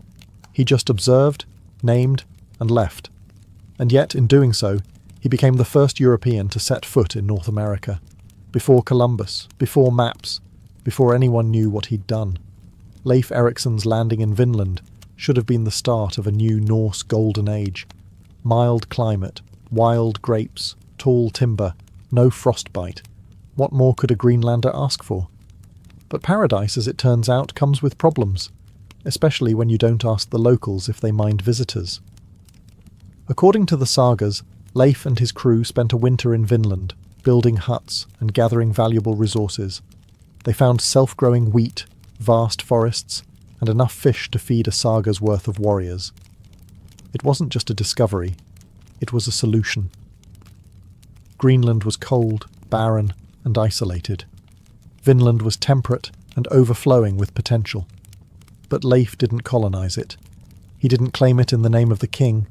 He just observed, named, and left. And yet, in doing so, he became the first European to set foot in North America. Before Columbus, before maps, before anyone knew what he'd done. Leif Erikson's landing in Vinland should have been the start of a new Norse golden age. Mild climate, wild grapes, tall timber, no frostbite. What more could a Greenlander ask for? But paradise, as it turns out, comes with problems, especially when you don't ask the locals if they mind visitors. According to the sagas, Leif and his crew spent a winter in Vinland, building huts and gathering valuable resources. They found self-growing wheat, vast forests, and enough fish to feed a saga's worth of warriors. It wasn't just a discovery, it was a solution. Greenland was cold, barren, and isolated. Vinland was temperate and overflowing with potential. But Leif didn't colonize it. He didn't claim it in the name of the king,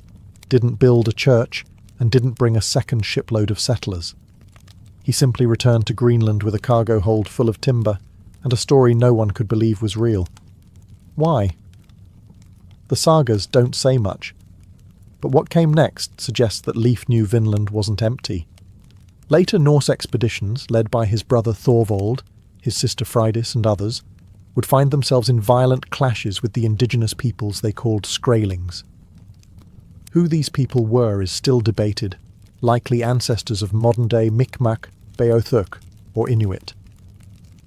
didn't build a church, and didn't bring a second shipload of settlers. He simply returned to Greenland with a cargo hold full of timber and a story no one could believe was real. Why? The sagas don't say much, but what came next suggests that Leif knew Vinland wasn't empty. Later Norse expeditions, led by his brother Thorvald, his sister Freydis and others, would find themselves in violent clashes with the indigenous peoples they called Skraelings. Who these people were is still debated, likely ancestors of modern-day Mi'kmaq, Beothuk, or Inuit.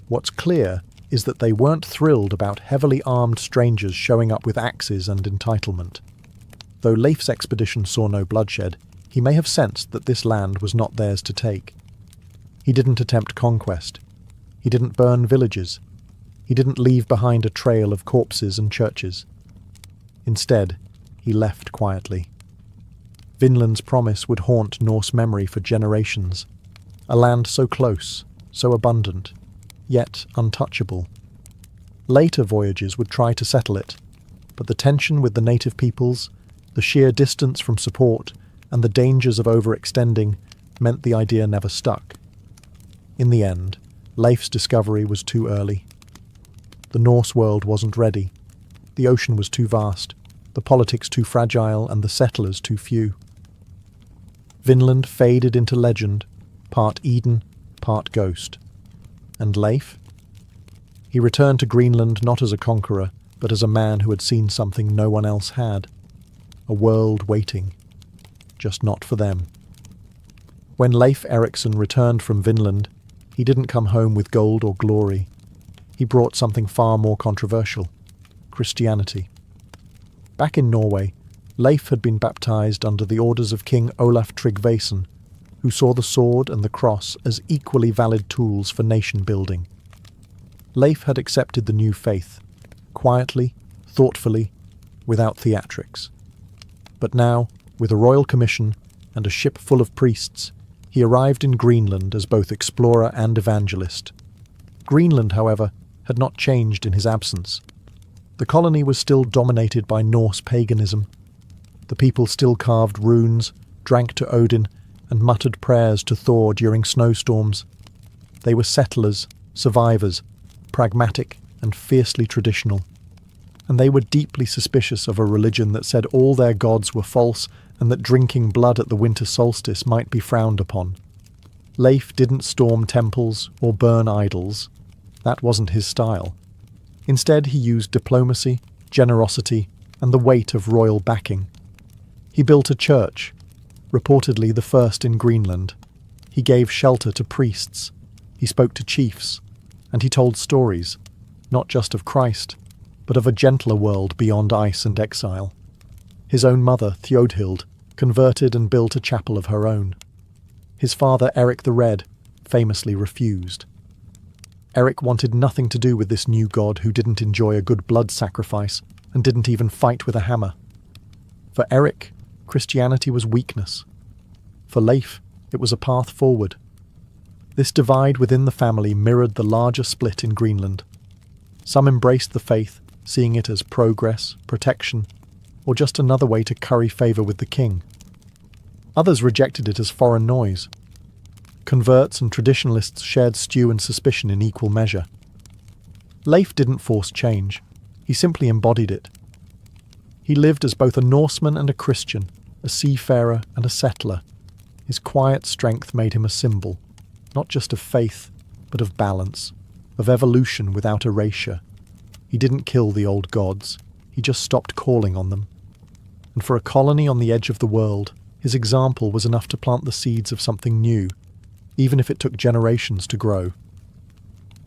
What's clear is that they weren't thrilled about heavily armed strangers showing up with axes and entitlement. Though Leif's expedition saw no bloodshed, he may have sensed that this land was not theirs to take. He didn't attempt conquest. He didn't burn villages. He didn't leave behind a trail of corpses and churches. Instead, he left quietly. Vinland's promise would haunt Norse memory for generations. A land so close, so abundant, yet untouchable. Later voyages would try to settle it, but the tension with the native peoples, the sheer distance from support, and the dangers of overextending meant the idea never stuck. In the end, Leif's discovery was too early. The Norse world wasn't ready. The ocean was too vast, the politics too fragile, and the settlers too few. Vinland faded into legend, part Eden, part ghost. And Leif? He returned to Greenland not as a conqueror, but as a man who had seen something no one else had. A world waiting. Just not for them. When Leif Erikson returned from Vinland, he didn't come home with gold or glory. He brought something far more controversial: Christianity. Back in Norway, Leif had been baptized under the orders of King Olaf Tryggvason, who saw the sword and the cross as equally valid tools for nation-building. Leif had accepted the new faith, quietly, thoughtfully, without theatrics. But now, with a royal commission and a ship full of priests, he arrived in Greenland as both explorer and evangelist. Greenland, however, had not changed in his absence. The colony was still dominated by Norse paganism. The people still carved runes, drank to Odin, and muttered prayers to Thor during snowstorms. They were settlers, survivors, pragmatic and fiercely traditional. And they were deeply suspicious of a religion that said all their gods were false and that drinking blood at the winter solstice might be frowned upon. Leif didn't storm temples or burn idols. That wasn't his style. Instead, he used diplomacy, generosity, and the weight of royal backing. He built a church, reportedly the first in Greenland. He gave shelter to priests. He spoke to chiefs. And he told stories, not just of Christ, but of a gentler world beyond ice and exile. His own mother, Theodhild, converted and built a chapel of her own. His father, Eric the Red, famously refused. Eric wanted nothing to do with this new god who didn't enjoy a good blood sacrifice and didn't even fight with a hammer. For Eric, Christianity was weakness. For Leif, it was a path forward. This divide within the family mirrored the larger split in Greenland. Some embraced the faith, seeing it as progress, protection, or just another way to curry favour with the king. Others rejected it as foreign noise. Converts and traditionalists shared stew and suspicion in equal measure. Leif didn't force change. He simply embodied it. He lived as both a Norseman and a Christian, a seafarer and a settler. His quiet strength made him a symbol, not just of faith, but of balance, of evolution without erasure. He didn't kill the old gods. He just stopped calling on them. And for a colony on the edge of the world, his example was enough to plant the seeds of something new, even if it took generations to grow.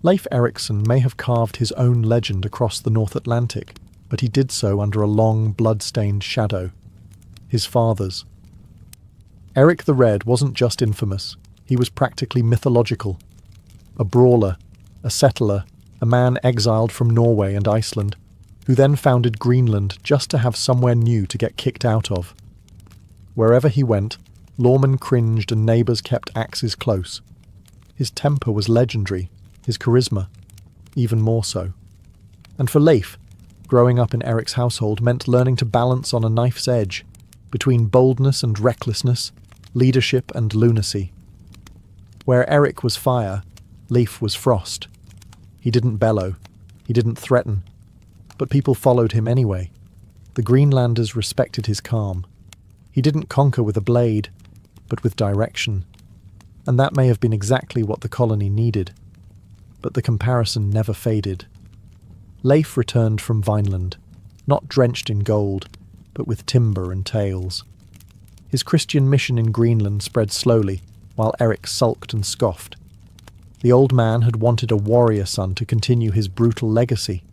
Leif Erikson may have carved his own legend across the North Atlantic, but he did so under a long, blood-stained shadow. His father's. Eric the Red wasn't just infamous, he was practically mythological. A brawler, a settler, a man exiled from Norway and Iceland, who then founded Greenland just to have somewhere new to get kicked out of. Wherever he went, lawmen cringed and neighbours kept axes close. His temper was legendary, his charisma even more so. And for Leif, growing up in Eric's household meant learning to balance on a knife's edge between boldness and recklessness, leadership and lunacy. Where Eric was fire, Leif was frost. He didn't bellow, he didn't threaten, but people followed him anyway. The Greenlanders respected his calm. He didn't conquer with a blade, but with direction. And that may have been exactly what the colony needed. But the comparison never faded. Leif returned from Vineland, not drenched in gold, but with timber and tales. His Christian mission in Greenland spread slowly, while Eric sulked and scoffed. The old man had wanted a warrior son to continue his brutal legacy.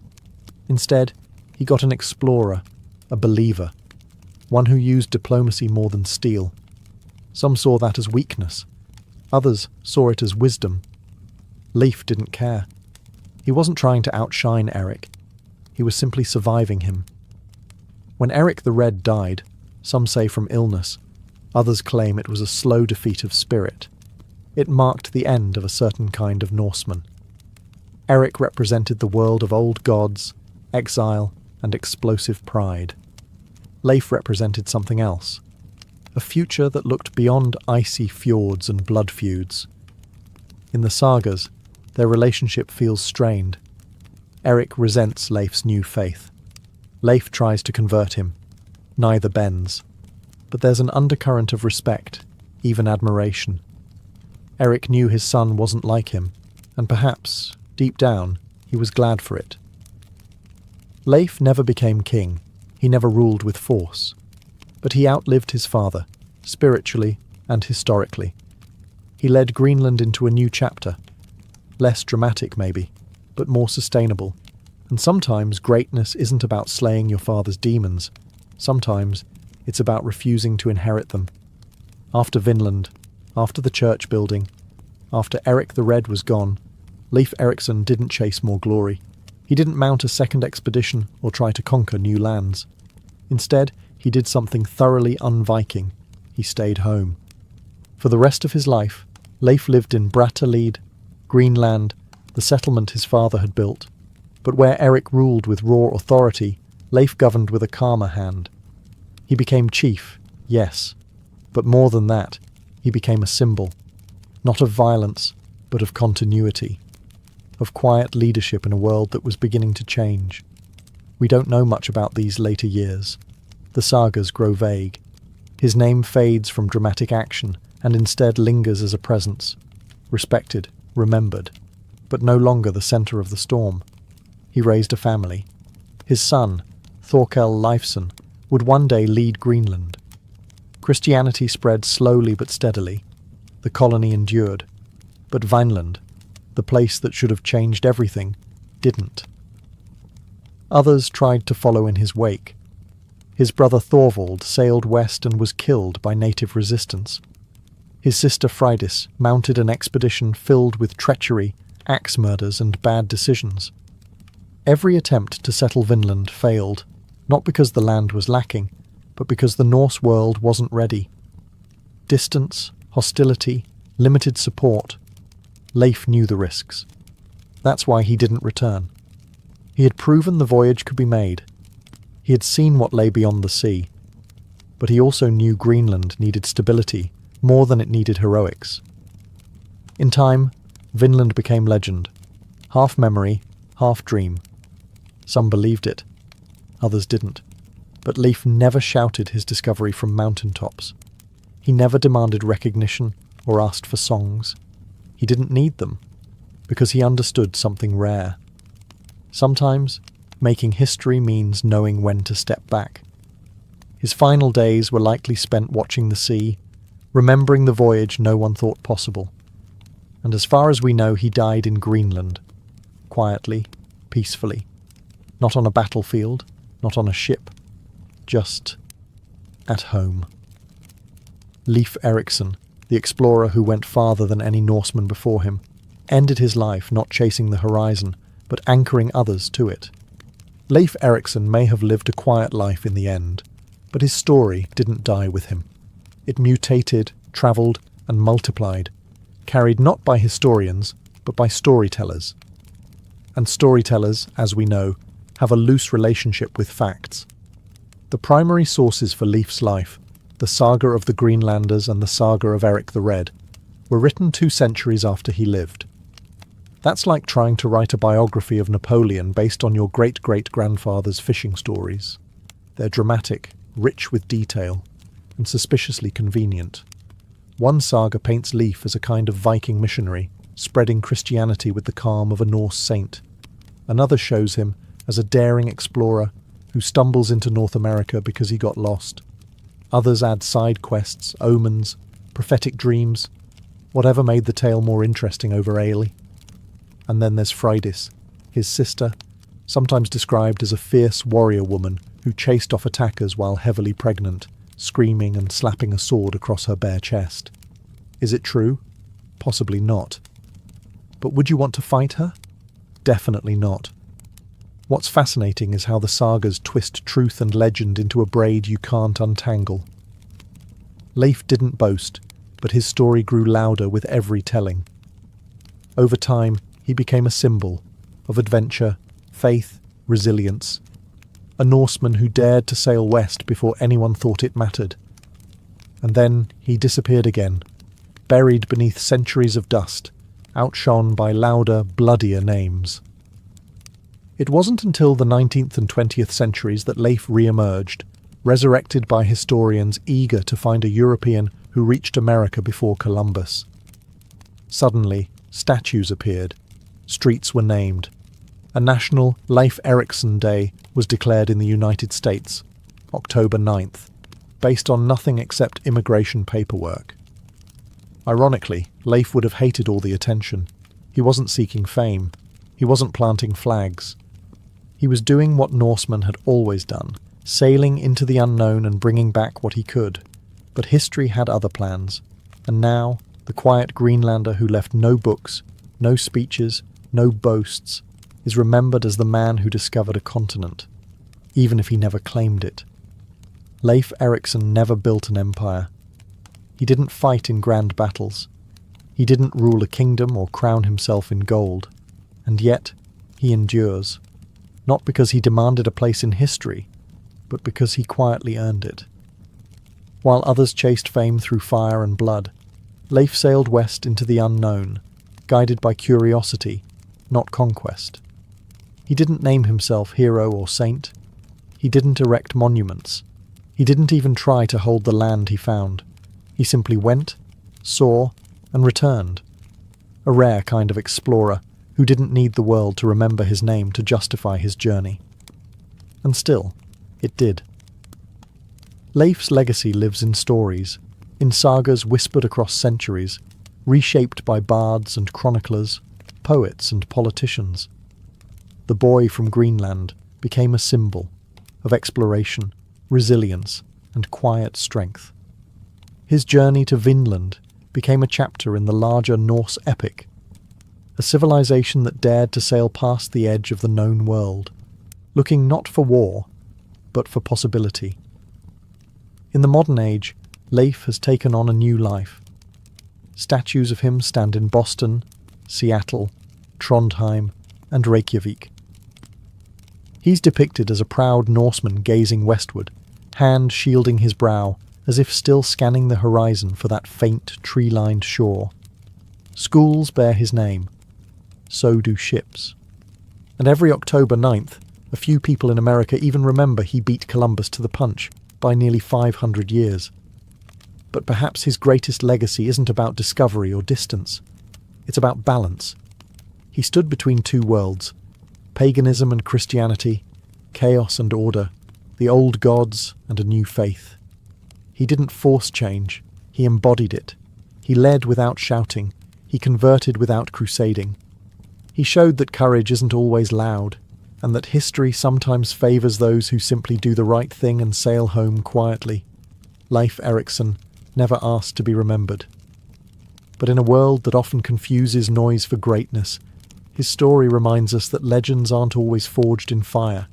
Instead, he got an explorer, a believer, one who used diplomacy more than steel. Some saw that as weakness. Others saw it as wisdom. Leif didn't care. He wasn't trying to outshine Eric. He was simply surviving him. When Eric the Red died, some say from illness, others claim it was a slow defeat of spirit. It marked the end of a certain kind of Norseman. Eric represented the world of old gods, exile, and explosive pride. Leif represented something else, a future that looked beyond icy fjords and blood feuds. In the sagas, their relationship feels strained. Eric resents Leif's new faith. Leif tries to convert him. Neither bends. But there's an undercurrent of respect, even admiration. Eric knew his son wasn't like him, and perhaps, deep down, he was glad for it. Leif never became king. He never ruled with force. But he outlived his father, spiritually and historically. He led Greenland into a new chapter. Less dramatic, maybe, but more sustainable. And sometimes greatness isn't about slaying your father's demons. Sometimes it's about refusing to inherit them. After Vinland, after the church building, after Eric the Red was gone, Leif Erikson didn't chase more glory. He didn't mount a second expedition or try to conquer new lands. Instead, he did something thoroughly un-Viking. He stayed home. For the rest of his life, Leif lived in Brattahlid, Greenland, the settlement his father had built. But where Eric ruled with raw authority, Leif governed with a calmer hand. He became chief, yes, but more than that, he became a symbol, not of violence, but of continuity, of quiet leadership in a world that was beginning to change. We don't know much about these later years. The sagas grow vague. His name fades from dramatic action and instead lingers as a presence, respected, remembered, but no longer the centre of the storm. He raised a family. His son, Thorkel Leifson, would one day lead Greenland. Christianity spread slowly but steadily. The colony endured. But Vineland, the place that should have changed everything, didn't. Others tried to follow in his wake. His brother Thorvald sailed west and was killed by native resistance. His sister Freydis mounted an expedition filled with treachery, axe murders, and bad decisions. Every attempt to settle Vinland failed, not because the land was lacking, but because the Norse world wasn't ready. Distance, hostility, limited support. Leif knew the risks. That's why he didn't return. He had proven the voyage could be made. He had seen what lay beyond the sea. But he also knew Greenland needed stability more than it needed heroics. In time, Vinland became legend. Half memory, half dream. Some believed it. Others didn't. But Leif never shouted his discovery from mountaintops. He never demanded recognition or asked for songs. He didn't need them, because he understood something rare. Sometimes, making history means knowing when to step back. His final days were likely spent watching the sea, remembering the voyage no one thought possible. And as far as we know, he died in Greenland, quietly, peacefully. Not on a battlefield, not on a ship, just at home. Leif Erikson, the explorer who went farther than any Norseman before him, ended his life not chasing the horizon, but anchoring others to it. Leif Erikson may have lived a quiet life in the end, but his story didn't die with him. It mutated, travelled, and multiplied, carried not by historians, but by storytellers. And storytellers, as we know, have a loose relationship with facts. The primary sources for Leif's life, the saga of the Greenlanders and the saga of Eric the Red, were written 2 centuries after he lived. That's like trying to write a biography of Napoleon based on your great-great-grandfather's fishing stories. They're dramatic, rich with detail, and suspiciously convenient. One saga paints Leif as a kind of Viking missionary, spreading Christianity with the calm of a Norse saint. Another shows him as a daring explorer who stumbles into North America because he got lost. Others add side quests, omens, prophetic dreams, whatever made the tale more interesting over ale. And then there's Freydis, his sister, sometimes described as a fierce warrior woman who chased off attackers while heavily pregnant, screaming and slapping a sword across her bare chest. Is it true? Possibly not. But would you want to fight her? Definitely not. What's fascinating is how the sagas twist truth and legend into a braid you can't untangle. Leif didn't boast, but his story grew louder with every telling. Over time, he became a symbol of adventure, faith, resilience. A Norseman who dared to sail west before anyone thought it mattered. And then he disappeared again, buried beneath centuries of dust, outshone by louder, bloodier names. It wasn't until the 19th and 20th centuries that Leif re-emerged, resurrected by historians eager to find a European who reached America before Columbus. Suddenly, statues appeared, streets were named. A national Leif Erikson Day was declared in the United States, October 9th, based on nothing except immigration paperwork. Ironically, Leif would have hated all the attention. He wasn't seeking fame. He wasn't planting flags. He was doing what Norsemen had always done, sailing into the unknown and bringing back what he could. But history had other plans, and now the quiet Greenlander who left no books, no speeches, no boasts, is remembered as the man who discovered a continent, even if he never claimed it. Leif Erikson never built an empire. He didn't fight in grand battles. He didn't rule a kingdom or crown himself in gold. And yet, he endures. Not because he demanded a place in history, but because he quietly earned it. While others chased fame through fire and blood, Leif sailed west into the unknown, guided by curiosity, not conquest. He didn't name himself hero or saint. He didn't erect monuments. He didn't even try to hold the land he found. He simply went, saw, and returned. A rare kind of explorer who didn't need the world to remember his name to justify his journey. And still, it did. Leif's legacy lives in stories, in sagas whispered across centuries, reshaped by bards and chroniclers, poets and politicians. The boy from Greenland became a symbol of exploration, resilience, and quiet strength. His journey to Vinland became a chapter in the larger Norse epic, a civilization that dared to sail past the edge of the known world, looking not for war, but for possibility. In the modern age, Leif has taken on a new life. Statues of him stand in Boston, Seattle, Trondheim, and Reykjavik. He's depicted as a proud Norseman gazing westward, hand shielding his brow, as if still scanning the horizon for that faint, tree-lined shore. Schools bear his name. So do ships. And every October 9th, a few people in America even remember he beat Columbus to the punch by nearly 500 years. But perhaps his greatest legacy isn't about discovery or distance. It's about balance. He stood between two worlds, paganism and Christianity, chaos and order, the old gods and a new faith. He didn't force change, he embodied it. He led without shouting, he converted without crusading. He showed that courage isn't always loud, and that history sometimes favours those who simply do the right thing and sail home quietly. Leif Erikson never asked to be remembered. But in a world that often confuses noise for greatness, his story reminds us that legends aren't always forged in fire.